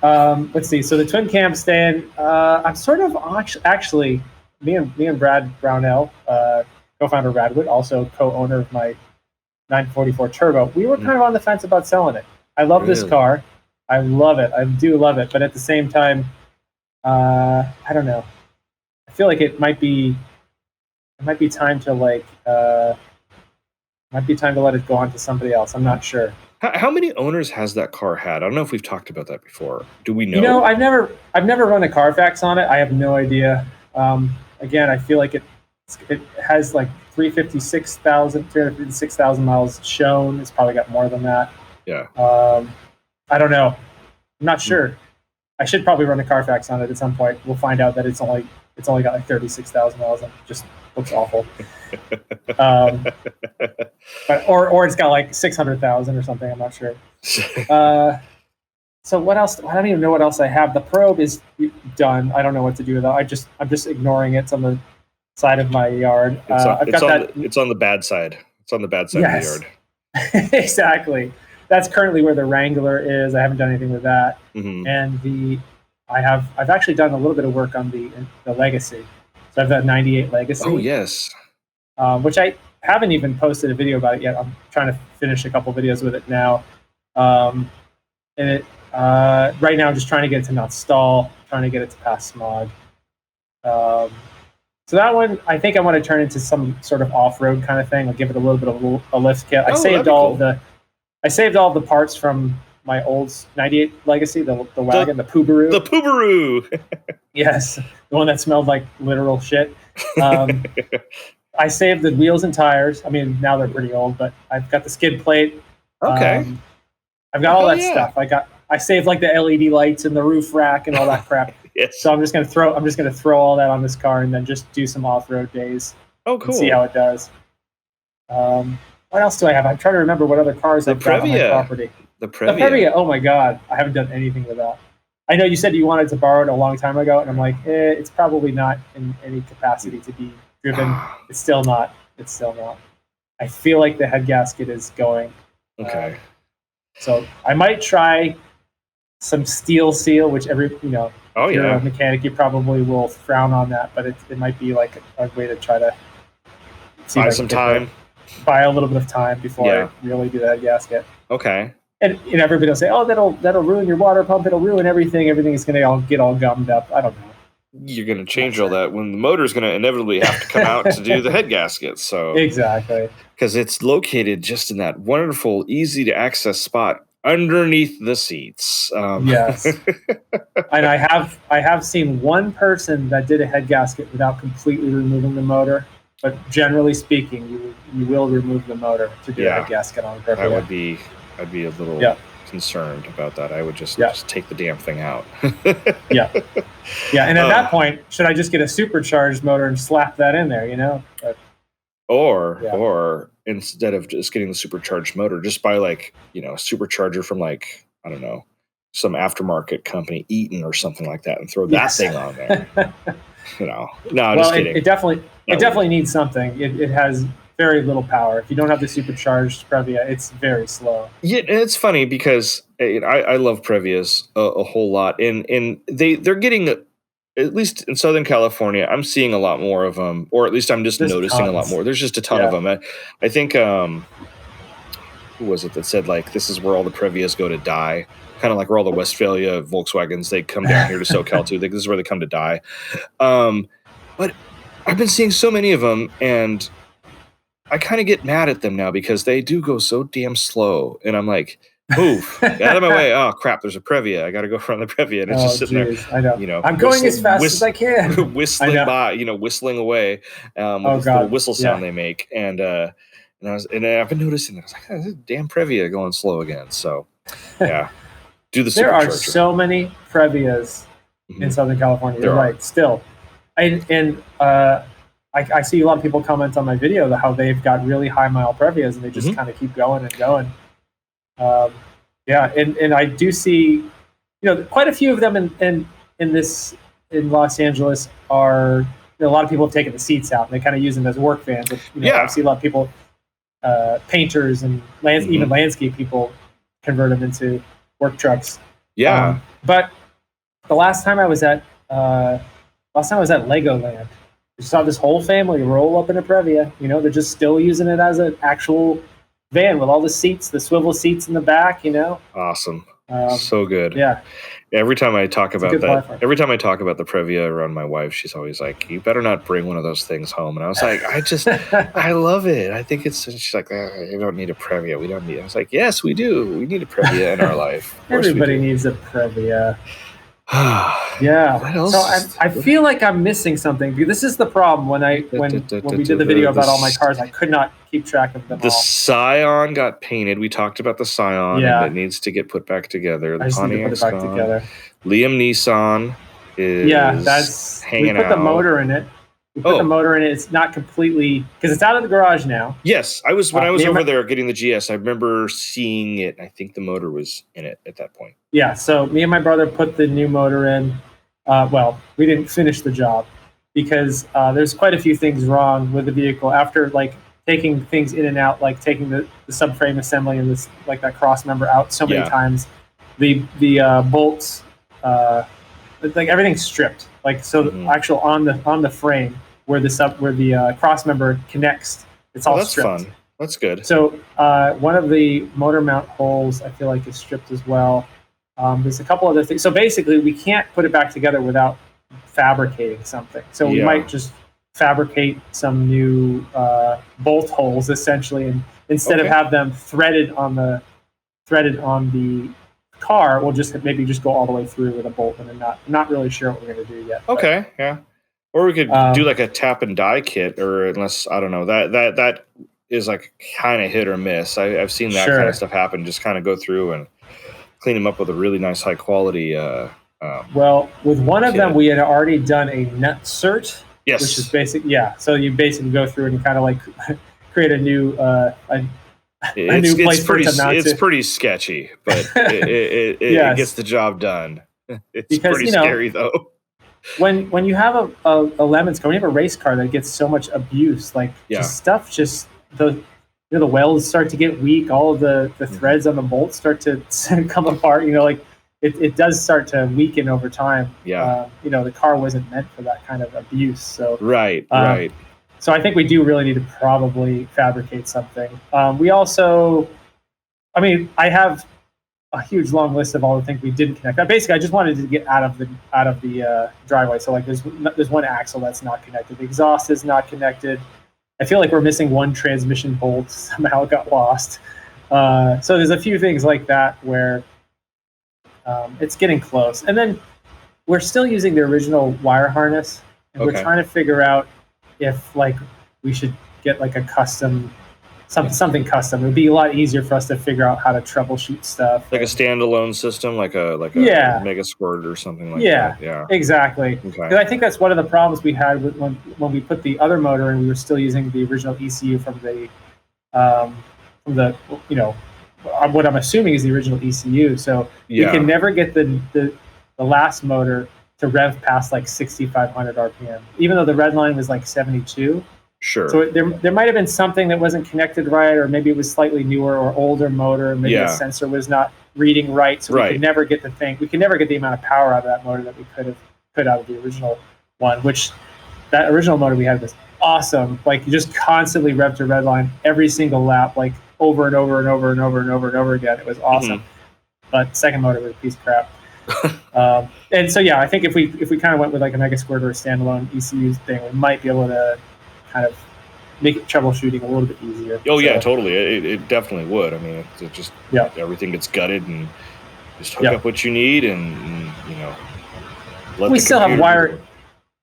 Let's see. So the twin cam stand. I'm sort of actually. Me and Brad Brownell, co-founder of Radwood, also co-owner of my 944 Turbo, we were kind of on the fence about selling it. I love this car. I love it. I do love it. But at the same time, I don't know. I feel like it might be time to let it go on to somebody else. I'm not sure. How many owners has that car had? I don't know if we've talked about that before. Do we know? You know, I've never run a Carfax on it. I have no idea. Again, I feel like it has like 356,000 miles shown. It's probably got more than that. Yeah. I don't know. I'm not sure. I should probably run a Carfax on it at some point. We'll find out that it's only got like 36,000 miles. It just looks awful. Or it's got like 600,000 or something. I'm not sure. So what else? I don't even know what else I have. The probe is done. I don't know what to do with it. I'm just ignoring it. It's on the side of my yard. It's on the bad side. It's on the bad side of the yard. Exactly. That's currently where the Wrangler is. I haven't done anything with that. Mm-hmm. And I've actually done a little bit of work on the Legacy. So I've got 98 Legacy. Oh yes. Which I haven't even posted a video about it yet. I'm trying to finish a couple videos with it now. And it. Right now, I'm just trying to get it to not stall, trying to get it to pass smog. So that one, I think I want to turn into some sort of off-road kind of thing. I'll give it a little bit of a lift kit. I saved all the parts from my old 98 Legacy, the wagon, the Poobaroo. The Poobaroo. Yes, the one that smelled like literal shit. I saved the wheels and tires. I mean, now they're pretty old, but I've got the skid plate. Okay. I've got all that stuff. I saved like the LED lights and the roof rack and all that crap. Yes. So I'm just gonna throw all that on this car and then just do some off-road days. Oh, cool. And see how it does. What else do I have? I'm trying to remember what other cars I've got on my property. The Previa. The Previa. Oh my God, I haven't done anything with that. I know you said you wanted to borrow it a long time ago, and I'm like, it's probably not in any capacity to be driven. It's still not. I feel like the head gasket is going. Okay. So I might try some steel seal, which if you're a mechanic, you probably will frown on that, but it might be like a way to try to buy some time. buy a little bit of time before I really do that gasket. Okay. And everybody will say, "Oh, that'll ruin your water pump. It'll ruin everything. Everything's going to get all gummed up." I don't know. You're going to change all that when the motor's going to inevitably have to come out to do the head gasket. So exactly, because it's located just in that wonderful, easy to access spot underneath the seats. Yes, and I have seen one person that did a head gasket without completely removing the motor. But generally speaking, you will remove the motor to do a head gasket on the Previa. I'd be a little concerned about that. I would just take the damn thing out. Yeah. And at that point, should I just get a supercharged motor and slap that in there? But, or instead of just getting the supercharged motor, just buy a supercharger from I don't know, some aftermarket company, Eaton or something like that, and throw that thing on there. No, just kidding. It definitely needs something. It has very little power. If you don't have the supercharged Previa, it's very slow. Yeah, and it's funny because I love Previas a whole lot, and they're getting, at least in Southern California, I'm seeing a lot more of them, or at least I'm just noticing a lot more. There's just a ton of them. I think who was it that said this is where all the Previas go to die? Kind of like where all the Westphalia Volkswagens, they come down here to SoCal too. This is where they come to die. But I've been seeing so many of them, and I kind of get mad at them now because they do go so damn slow. And I'm like, move, get out of my way. Oh, crap, there's a Previa. I got to go around the Previa. And it's just sitting there. I know. I'm going as fast as I can. Whistling by, whistling away with this little whistle sound they make. And I've been noticing that. I was like, oh, this damn Previa going slow again. So, yeah. Do the There are so many Previas in Southern California. You're right, still. I see a lot of people comment on my video how they've got really high mile Previas and they just kind of keep going and going. And I do see, quite a few of them in Los Angeles are, a lot of people have taken the seats out and they kind of use them as work vans. I see a lot of people, painters and even landscape people convert them into work trucks. But the last time I was at Legoland, I saw this whole family roll up in a Previa. They're just still using it as an actual van with all the seats, the swivel seats in the back. Awesome. So good. Yeah. Every time I talk about that, every time I talk about the Previa around my wife, she's always like, "You better not bring one of those things home." And I was like, I love it. I think it's. She's like, "You don't need a Previa. We don't need." I was like, "Yes, we do. We need a Previa in our life. Everybody needs a Previa." Yeah. So I feel like I'm missing something. This is the problem when we did the video about all my cars, I could not keep track of them all. The Scion got painted. We talked about the Scion and it needs to get put back together. The Pontiac's gone. Together. Liam Neeson is hanging out. We put the motor in it. The motor in it. It's not completely because it's out of the garage now. Yes, I was when I was over there getting the GS. I remember seeing it. I think the motor was in it at that point. Yeah, so me and my brother put the new motor in. We didn't finish the job because there's quite a few things wrong with the vehicle after taking things in and out, like taking the subframe assembly and this that cross member out so many times. The bolts, everything's stripped. Actual on the frame where the cross member connects, it's all stripped. That's fun. That's good. So one of the motor mount holes I feel like is stripped as well. There's a couple other things. So basically, we can't put it back together without fabricating something. So we might just fabricate some new bolt holes essentially, and instead of have them threaded on the car, we'll just go all the way through with a bolt, and I'm not really sure what we're going to do yet. Okay, yeah. Or we could do a tap and die kit, or unless I don't know that is kind of hit or miss. I've seen that kind of stuff happen. Just kind of go through and clean them up with a really nice high quality. With one of them, we had already done a nut cert. Yes, which is basic. Yeah, so you basically go through and you kind of create a new new place for it to mount. It's pretty sketchy, but it gets the job done. It's pretty scary though. When you have a Lemons car, when you have a race car that gets so much abuse, the welds start to get weak, all of the threads on the bolts start to come apart. It does start to weaken over time. Yeah. The car wasn't meant for that kind of abuse. So right. So I think we do really need to probably fabricate something. We also, I mean, I have a huge long list of all the things we didn't connect. Basically, I just wanted to get out of the driveway. So like, there's one axle that's not connected. The exhaust is not connected. I feel like we're missing one transmission bolt. Somehow it got lost. So there's a few things like that where it's getting close. And then we're still using the original wire harness, and we're trying to figure out if like we should get like a custom something custom. It would be a lot easier for us to figure out how to troubleshoot stuff. Like a standalone system, like a Mega Squirt or something like that. Yeah, exactly. Because I think that's one of the problems we had when we put the other motor in. We were still using the original ECU from the what I'm assuming is the original ECU. So we can never get the last motor to rev past like 6,500 RPM, even though the red line was like 72. Sure. So there might have been something that wasn't connected right, or maybe it was slightly newer or older motor. Maybe the sensor was not reading right, so we could never get we could never get the amount of power out of that motor that we could have put out of the original one. Which that original motor we had was awesome. Like you just constantly rev to red line every single lap, like over and over and over and over and over and over again. It was awesome. But second motor was a piece of crap. And so I think if we kind of went with like a Mega Squirt or a standalone ECU thing, we might be able to kind of make troubleshooting a little bit easier. Oh yeah, totally. It definitely would. I mean, it just everything gets gutted and just hook up what you need, and we still have wire.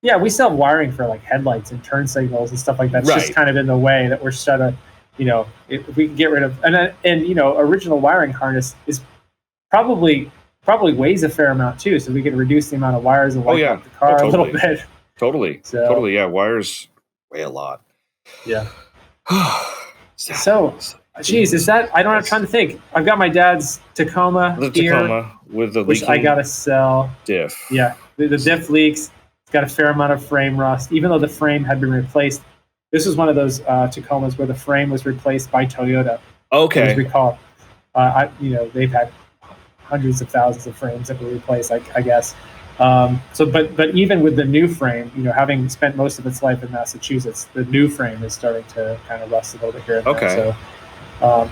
Yeah, we still have wiring for like headlights and turn signals and stuff like that. It's just kind of in the way that we're trying to, if we can get rid of and original wiring harness is probably weighs a fair amount too, so we can reduce the amount of wires and light up the car a little bit. Totally. Yeah, wires weigh a lot. Yeah. So, geez, is that? I'm trying to think. I've got my dad's Tacoma here, with the which I gotta sell. Diff. Yeah, the diff leaks. It's got a fair amount of frame rust, even though the frame had been replaced. This was one of those Tacomas where the frame was replaced by Toyota. Okay. As recall, they've had hundreds of thousands of frames that were replaced, I guess. But even with the new frame, having spent most of its life in Massachusetts, the new frame is starting to kind of rust a little bit here and there. So,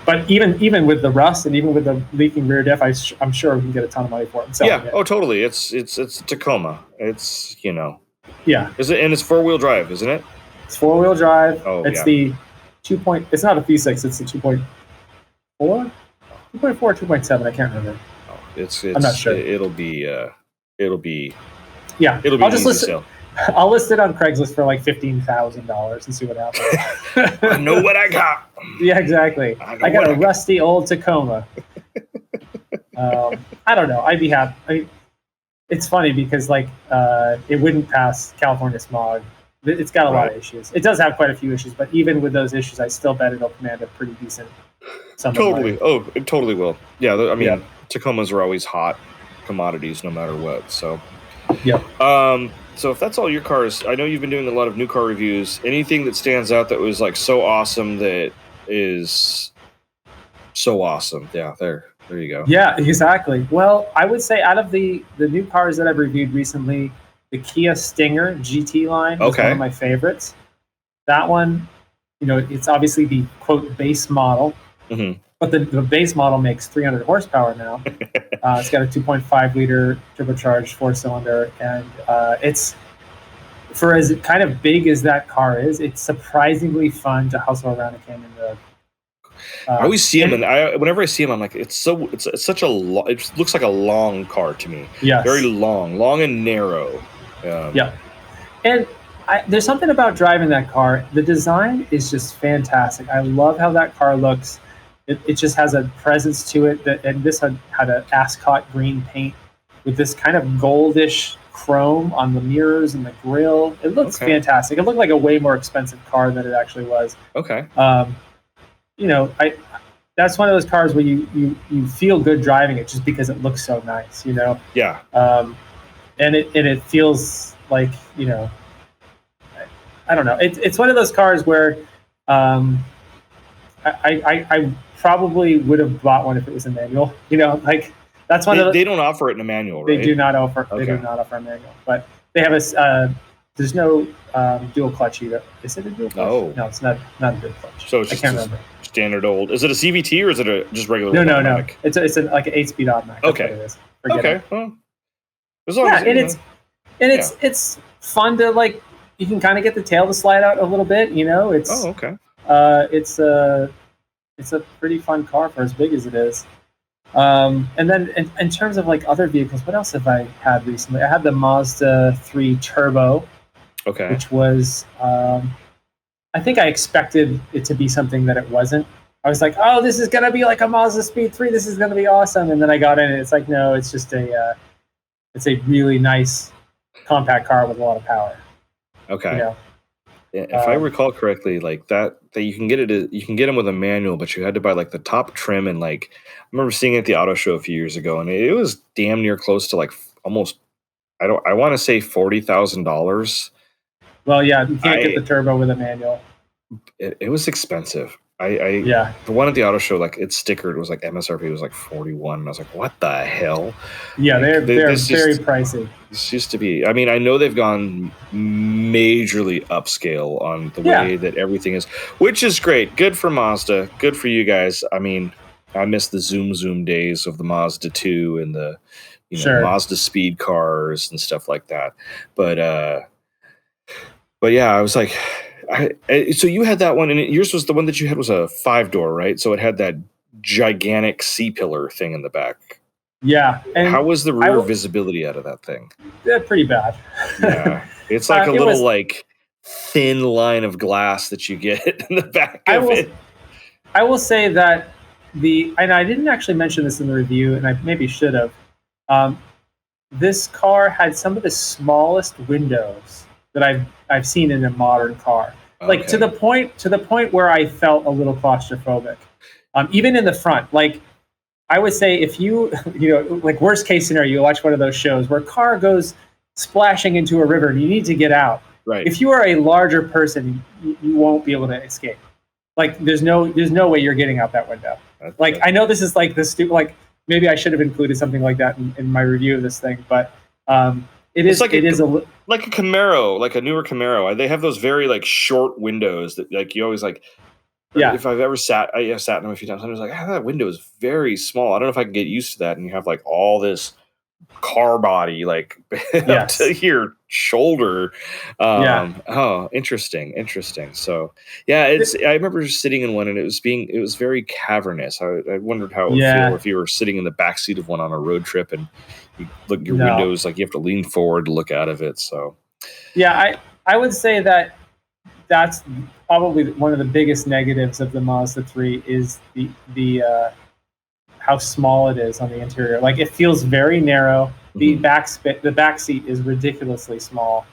but even with the rust and even with the leaking rear diff, I'm sure we can get a ton of money for it. Yeah. Oh, totally. It's Tacoma. It's Yeah. Is it? And it's 4-wheel drive, isn't it? It's 4-wheel drive. Oh, it's the 2. It's not a V6. It's the 2.4. 2.4 or 2.7. I can't remember. I'm not sure. It'll be. Yeah. It'll be. I'll just list it. I'll list it on Craigslist for like $15,000 and see what happens. I know what I got. Yeah, exactly. I got a rusty old Tacoma. I don't know. I'd be happy. It's funny because it wouldn't pass California smog. It's got a lot of issues. It does have quite a few issues, but even with those issues, I still bet it'll command a pretty decent sum of money. Oh, it totally will. Yeah, I mean, Tacomas are always hot commodities no matter what. So, so if that's all your cars, I know you've been doing a lot of new car reviews. Anything that stands out that was like so awesome that is so awesome? Yeah, there you go. Yeah, exactly. Well, I would say out of the new cars that I've reviewed recently, the Kia Stinger GT line is one of my favorites. That one, it's obviously the quote base model, but the base model makes 300 horsepower now. It's got a 2.5 liter turbocharged 4-cylinder, and it's for as kind of big as that car is, it's surprisingly fun to hustle around a Canyon Road. I always see him, and whenever I see him, I'm like, it's such a it looks like a long car to me. Yeah, very long and narrow. And there's something about driving that car. The design is just fantastic. I love how that car looks. It just has a presence to it. And this had an ascot green paint with this kind of goldish chrome on the mirrors and the grille. It looks fantastic. It looked like a way more expensive car than it actually was. Okay. That's one of those cars where you feel good driving it just because it looks so nice. Yeah. And it feels like I don't know. It's one of those cars where I probably would have bought one if it was a manual. That's one of they don't offer it in a manual, right? They do not offer. They do not offer a manual, but they have there's no dual clutch either. Is it a dual clutch? Oh. No, it's not a dual clutch. So it's I can't remember. Standard old. Is it a CVT or is it a just regular? No. It's like an 8-speed automatic. That's okay. What it is. Okay. Well, it's fun to like. You can kind of get the tail to slide out a little bit. It's. Oh, okay. It's a pretty fun car for as big as it is. And then in terms of like other vehicles, what else have I had recently? I had the Mazda 3 Turbo. Okay. Which was, I think I expected it to be something that it wasn't. I was like, oh, this is going to be like a Mazda Speed 3. This is going to be awesome. And then I got in it. It's like, no, it's just it's a really nice compact car with a lot of power. Okay. If I recall correctly, like that you can get them with a manual, but you had to buy like the top trim and like I remember seeing it at the auto show a few years ago, and it was damn near close to like almost I want to say $40,000. Well, yeah, you can't get the turbo with a manual. It was expensive. The one at the auto show, like it's stickered, was like MSRP was like 41. And I was like, what the hell? Yeah, they're very pricey. This used to be. I mean, I know they've gone majorly upscale on the way that everything is, which is great. Good for Mazda. Good for you guys. I mean, I miss the Zoom days of the Mazda 2 and the Mazda speed cars and stuff like that. But yeah, I was like. So you had that one, and yours was the one that you had was a 5-door, right? So it had that gigantic C-pillar thing in the back. Yeah. And how was the rear visibility out of that thing? Yeah, pretty bad. Yeah. It's like a little like thin line of glass that you get in the back of it. I will say that and I didn't actually mention this in the review, and I maybe should have. This car had some of the smallest windows that I've seen in a modern car. Okay. Like to the point where I felt a little claustrophobic. Even in the front. Like I would say if you like worst case scenario, you watch one of those shows where a car goes splashing into a river and you need to get out. Right. If you are a larger person, you won't be able to escape. Like there's no way you're getting out that window. I know this is like the stupid, like maybe I should have included something like that in my review of this thing, but it's like a Camaro, like a newer Camaro. They have those very like short windows that like you always like. Yeah. If I've ever sat in them a few times, I was like, that window is very small. I don't know if I can get used to that. And you have like all this car body like up to your shoulder. Oh, interesting. So yeah, I remember sitting in one and it was very cavernous. I wondered how it would feel if you were sitting in the backseat of one on a road trip and you look your windows, like you have to lean forward to look out of it. So yeah, I would say that's probably one of the biggest negatives of the Mazda 3 is the how small it is on the interior. Like it feels very narrow. The back seat is ridiculously small,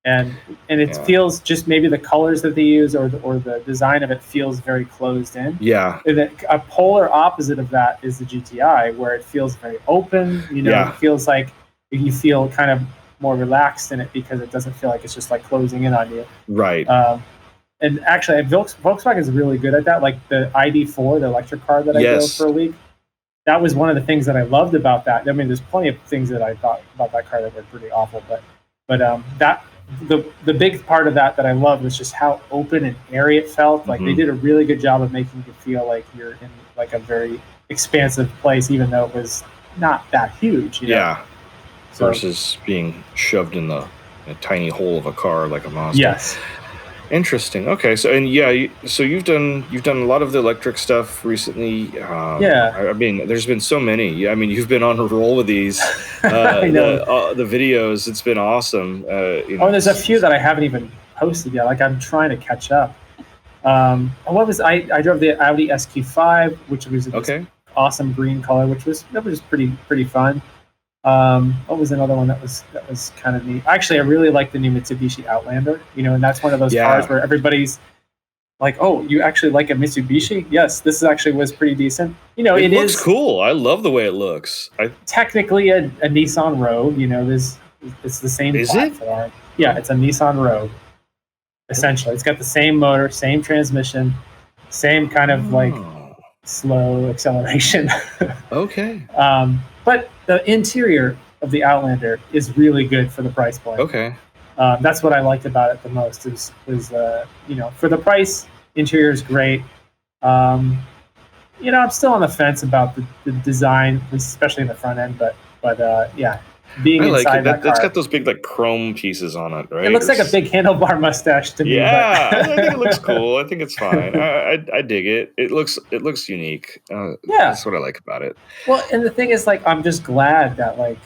and it feels just maybe the colors that they use or the design of it feels very closed in. Yeah. And a polar opposite of that is the GTI, where it feels very open. It feels like you feel kind of more relaxed in it because it doesn't feel like it's just like closing in on you. Right. And actually, Volkswagen is really good at that. Like the ID4, the electric car that I drove for a week. That was one of the things that I loved about that. I mean, there's plenty of things that I thought about that car that were pretty awful, but that the big part of that I loved was just how open and airy it felt. Like they did a really good job of making you feel like you're in like a very expansive place, even though it was not that huge. Yeah. Versus being shoved in a tiny hole of a car like a Mazda. Yes. Interesting. Okay, so you've done a lot of the electric stuff recently. I mean, there's been so many. I mean, you've been on a roll with these. I know. The videos. It's been awesome. There's a few that I haven't even posted yet. Like I'm trying to catch up. I drove the Audi SQ5, which was this awesome green color, which was pretty fun. What was another one that was kind of neat? Actually, I really like the new Mitsubishi Outlander, and that's one of those cars where everybody's like, oh, you actually like a Mitsubishi? Yes, this was pretty decent. It looks cool. I love the way it looks. Technically a Nissan Rogue, it's the same platform. Yeah, it's a Nissan Rogue. Essentially, it's got the same motor, same transmission, same kind of like slow acceleration. Okay. But the interior of the Outlander is really good for the price point. Okay. That's what I liked about it the most. Is for the price, interior is great. I'm still on the fence about the design, especially in the front end. But yeah, being I like inside it. that car, That's got those big like chrome pieces on it, right? it looks like a big handlebar mustache to me. Yeah, But I think it looks cool. I think it's fine. I dig it. It looks unique. Yeah, that's what I like about it. Well, and the thing is, like, I'm just glad that, like,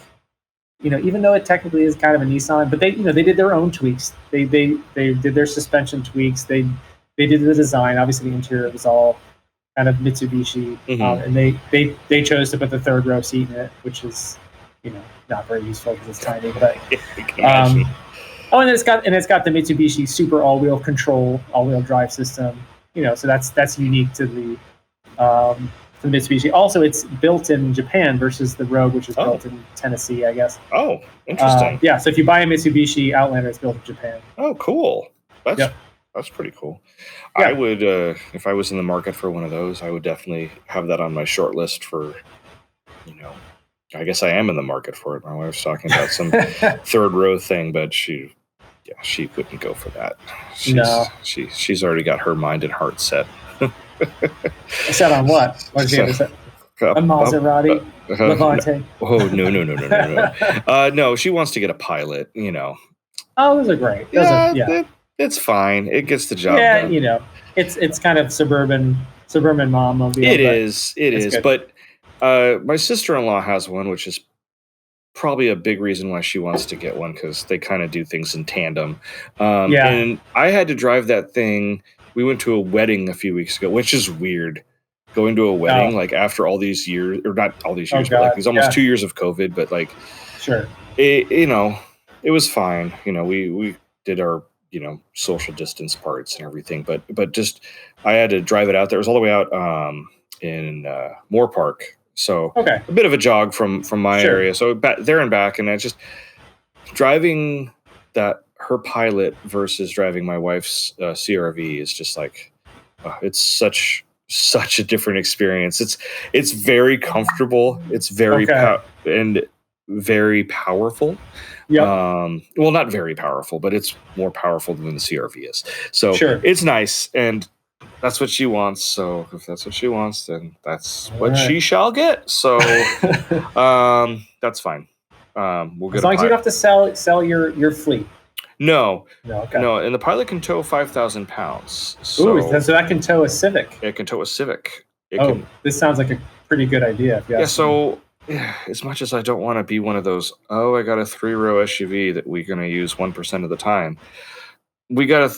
even though it technically is kind of a Nissan, but they did their own tweaks. They did their suspension tweaks. They did the design. Obviously, the interior was all kind of Mitsubishi, and they chose to put the third row seat in it, which is not very useful because it's tiny. But and it's got the Mitsubishi Super all-wheel control, all-wheel drive system. So that's unique to the Mitsubishi. Also, it's built in Japan versus the Rogue, which is built in Tennessee, I guess. Oh, interesting. Yeah, so if you buy a Mitsubishi Outlander, it's built in Japan. Oh, cool. That's pretty cool. Yeah. I would, if I was in the market for one of those, I would definitely have that on my short list for, I guess I am in the market for it. My wife's talking about some third row thing, but she wouldn't go for that. She's already got her mind and heart set. Set on what? What did you say? A Maserati? Levante? No. No, she wants to get a Pilot, Oh, those are great. It's fine. It gets the job done. Yeah, it's kind of suburban mom mobile. It is. But my sister-in-law has one, which is probably a big reason why she wants to get one, because they kind of do things in tandem. And I had to drive that thing. We went to a wedding a few weeks ago, which is weird. Going to a wedding like after all these years, or not all these years, but like it was almost 2 years of COVID. But like, sure, it was fine. We did our social distance parts and everything, but just I had to drive it out there. It was all the way out in Moore Park, so a bit of a jog from my area. So there and back, and I just driving that. Her Pilot versus driving my wife's CRV is just like it's such a different experience. It's very comfortable. It's very and very powerful. Yeah. Well, not very powerful, but it's more powerful than the CRV is. So it's nice, and that's what she wants. So if that's what she wants, then that's what she shall get. So that's fine. We'll get as long as you don't have to sell your fleet. No, and the Pilot can tow 5,000 pounds. So that can tow a Civic. It can tow a Civic. This sounds like a pretty good idea. So as much as I don't want to be one of those, I got a 3-row SUV that we're going to use 1% of the time. We got a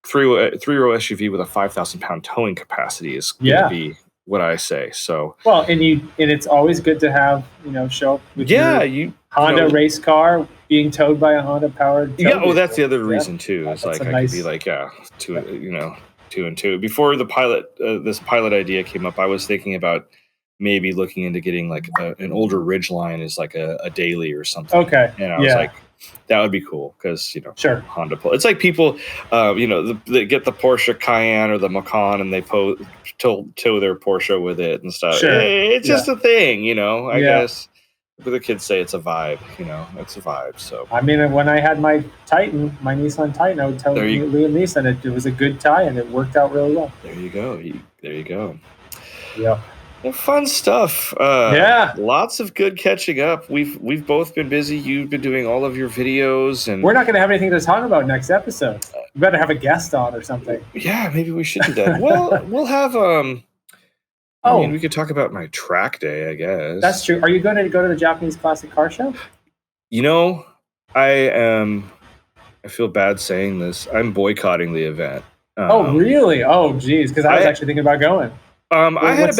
3-row SUV with a 5,000 pound towing capacity is going to be what I say. So and it's always good to have show up with your Honda race car being towed by a Honda powered. That's the other reason too. It's like I could be like two and two. Before the Pilot, this Pilot idea came up, I was thinking about maybe looking into getting like an older Ridgeline as like a daily or something. Okay. And I was like, that would be cool because Honda. It's like people, they get the Porsche Cayenne or the Macan and they tow their Porsche with it and stuff. Sure. It's just a thing, I guess. But the kids say it's a vibe, it's a vibe. So I mean, when I had my Nissan Titan, I would tell Liam Neeson it was a good tie and it worked out really well. There you go. Yeah. Well, fun stuff. Lots of good catching up. We've both been busy. You've been doing all of your videos, and we're not going to have anything to talk about next episode. We better have a guest on or something. Yeah, maybe we should do that. Well, we'll have I mean, we could talk about my track day, I guess. That's true. Are you going to go to the Japanese Classic Car Show? I feel bad saying this. I'm boycotting the event. Oh, really? Oh, geez. Because I was actually thinking about going. I had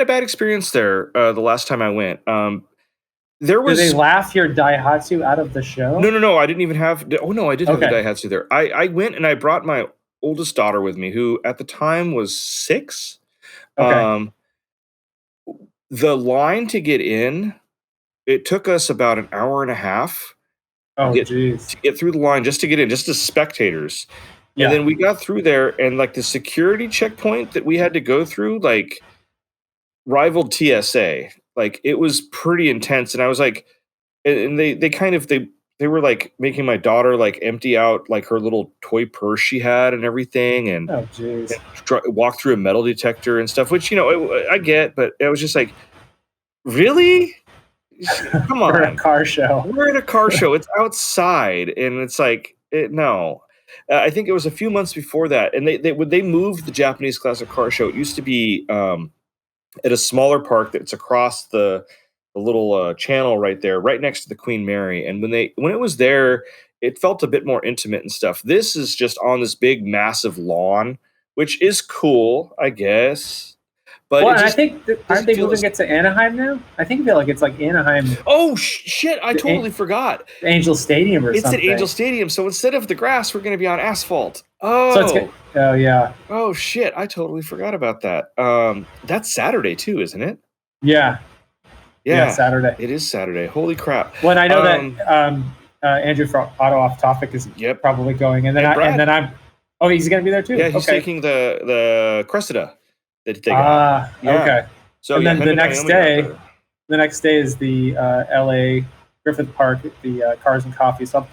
a bad experience there the last time I went. Did they laugh your Daihatsu out of the show? No. I didn't even have. Oh no, I did have a Daihatsu there. I went and I brought my oldest daughter with me, who at the time was 6. Okay. The line to get in, it took us about an hour and a half. Oh, geez. To get through the line, just to get in, just as spectators. Yeah. And then we got through there, and like the security checkpoint that we had to go through, like rivaled TSA. Like it was pretty intense, and I was like, and they they were like making my daughter like empty out like her little toy purse she had and everything, and walk through a metal detector and stuff, which, you know, I get, but it was just like, really? Come on. We're at a car show. We're at a car show. It's outside, and it's like, no. I think it was a few months before that, and they moved the Japanese Classic Car Show. It used to be at a smaller park that's across the little channel right there, right next to the Queen Mary. And when it was there, it felt a bit more intimate and stuff. This is just on this big, massive lawn, which is cool, I guess. But I think aren't they moving it to Anaheim now? I feel like it's like Anaheim. Oh shit! I totally forgot. Angel Stadium or something. It's at Angel Stadium. So instead of the grass, we're going to be on asphalt. Oh, so oh yeah. Oh shit! I totally forgot about that. That's Saturday too, isn't it? Yeah. Yeah, Saturday. It is Saturday. Holy crap! Well, I know that Andrew from Auto Off Topic is probably going, and then I'm. Oh, he's going to be there too. Yeah, he's taking the Cressida. Okay. So and then the next day is the LA Griffith Park, the Cars and Coffee. So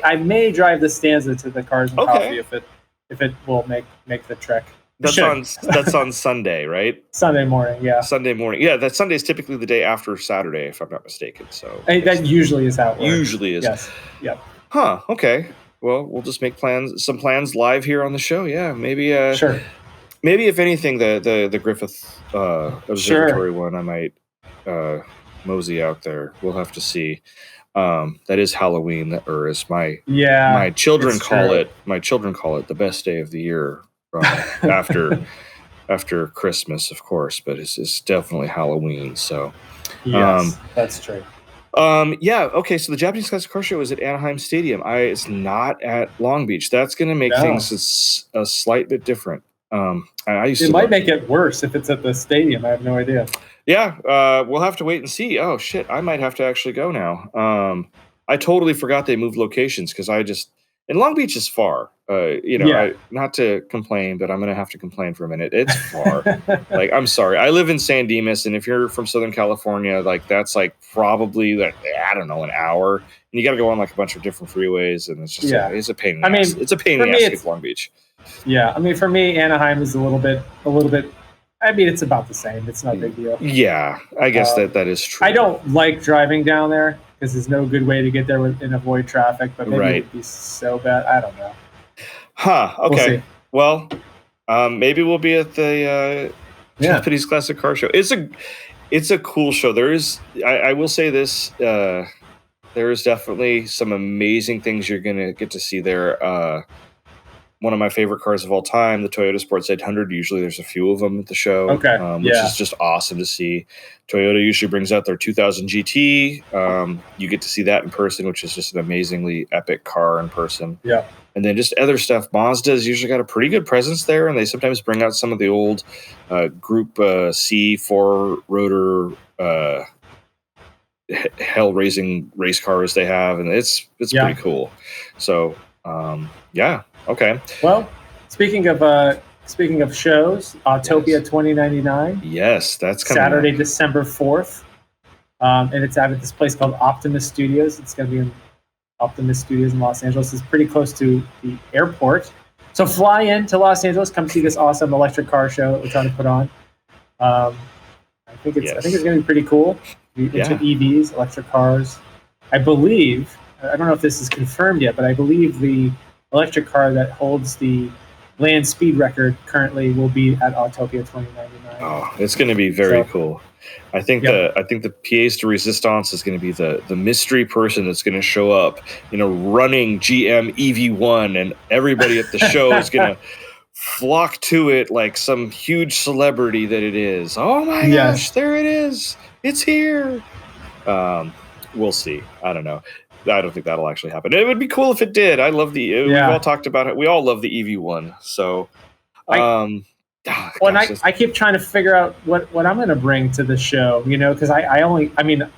I may drive the Stanza to the Cars and Coffee if it will make the trek. That's on Sunday, right? Sunday morning, yeah. Sunday morning, yeah. That Sunday is typically the day after Saturday, if I'm not mistaken. So that usually is how it works. Usually is. Yes. Yep. Huh. Okay. Well, we'll just make some plans live here on the show. Yeah. Maybe. Sure. Maybe if anything, the Griffith Observatory one, I might mosey out there. We'll have to see. That is Halloween, or as my children call it. My children call it the best day of the year after Christmas, of course. But it's definitely Halloween. So yes, that's true. Yeah. Okay. So the Japanese Classic Car Show is at Anaheim Stadium. It's not at Long Beach. That's going to make things a slight bit different. It might make it worse if it's at the stadium. I have no idea. Yeah, we'll have to wait and see. Oh shit, I might have to actually go now. I totally forgot they moved locations because and Long Beach is far. Not to complain, but I'm gonna have to complain for a minute. It's far. Like, I'm sorry. I live in San Dimas, and if you're from Southern California, like that's like probably like, I don't know, an hour, and you got to go on like a bunch of different freeways, and it's just it's a pain in the ass. It's a pain in the ass to get to Long Beach. Yeah, I mean, for me, Anaheim is a little bit. I mean, it's about the same. It's not a big deal. Yeah, I guess that is true. I don't like driving down there because there's no good way to get there and avoid traffic. But maybe it'd be so bad. I don't know. Huh. Okay. Well, maybe we'll be at the Japanese Classic Car Show. It's a cool show. There is. I will say this. There is definitely some amazing things you're gonna get to see there. One of my favorite cars of all time, the Toyota Sports 800. Usually there's a few of them at the show, which is just awesome to see. Toyota usually brings out their 2000 GT. You get to see that in person, which is just an amazingly epic car in person. Yeah. And then just other stuff. Mazda's usually got a pretty good presence there, and they sometimes bring out some of the old Group C 4-rotor hell-raising race cars they have, and it's pretty cool. So, yeah. Okay. Well, speaking of shows, Autopia 2099. Yes, that's coming Saturday, December 4th, and it's out at this place called Optimus Studios. It's going to be in Optimus Studios in Los Angeles. It's pretty close to the airport, so fly into Los Angeles, come see this awesome electric car show that we're trying to put on. I think it's going to be pretty cool. Into EVs, electric cars. I believe. I don't know if this is confirmed yet, but I believe the electric car that holds the land speed record currently will be at Autopia 2099. Oh, it's going to be very cool. I think the pièce de résistance is going to be the mystery person that's going to show up, running GM EV1, and everybody at the show is going to flock to it like some huge celebrity that it is. Oh my gosh, there it is. It's here. We'll see. I don't know. I don't think that'll actually happen. It would be cool if it did. I love we all talked about it. We all love the EV1. So, I keep trying to figure out what I'm going to bring to the show, because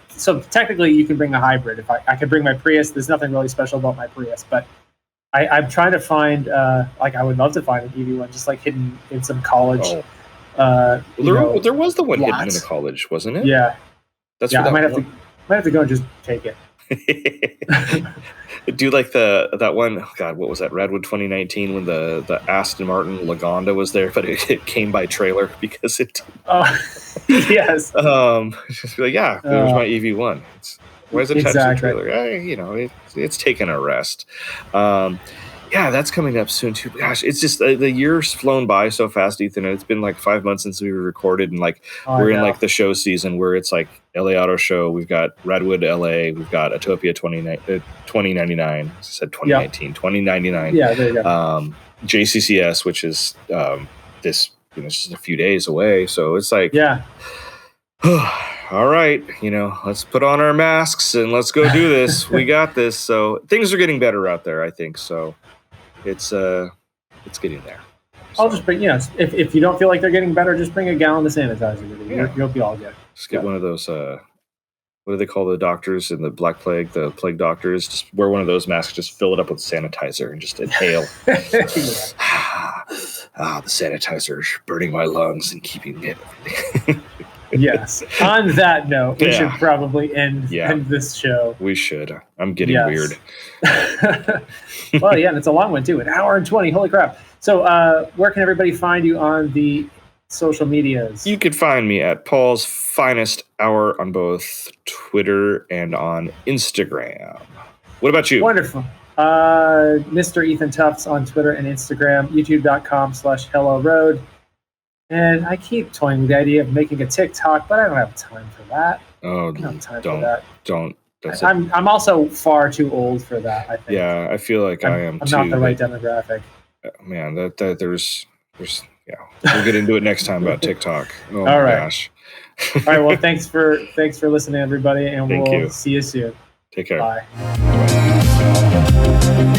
so technically you can bring a hybrid. If I could bring my Prius, there's nothing really special about my Prius, but I'm trying to find, I would love to find an EV1 just like hidden in some college. There was the one hidden in a college, wasn't it? Yeah. That's I might have to go and just take it. Do like that one, oh God, what was that? Redwood 2019 when the Aston Martin Lagonda was there, but it came by trailer because it. Yes. Just be like, yeah, there's my EV1. Why is it attached to the trailer? It's taken a rest. Yeah, that's coming up soon too. Gosh, it's just the year's flown by so fast, Ethan. And it's been like 5 months since we recorded, and like we're in like the show season where it's like LA Auto Show. We've got Redwood LA. We've got Autopia 2099. I said 2019, 2099. Yeah, there you go. JCCS, which is this, it's just a few days away. So it's like, all right, let's put on our masks and let's go do this. We got this. So things are getting better out there, I think. So it's getting there. So, I'll just bring, if you don't feel like they're getting better, just bring a gallon of sanitizer with you. You'll be all good. Just get one of those, what do they call the doctors in the Black Plague, the plague doctors? Just wear one of those masks, just fill it up with sanitizer and just inhale. The sanitizer is burning my lungs and keeping it. Yes. On that note, we should probably end this show. We should. I'm getting weird. Well, and it's a long one too. 1 hour and 20. Holy crap. So where can everybody find you on the social medias? You can find me at Paul's Finest Hour on both Twitter and on Instagram. What about you? Wonderful. Mr. Ethan Tufts on Twitter and Instagram, youtube.com/HelloRoad. And I keep toying with the idea of making a TikTok, but I don't have time for that. Oh, I don't have time for that. Don't. I'm also far too old for that, I think. Yeah, I feel like I am too. I'm not the right demographic. Man, there's we'll get into it next time about TikTok. Oh All my right. gosh. All right, well, thanks for listening, everybody, and we'll see you soon. Take care. Bye. Bye.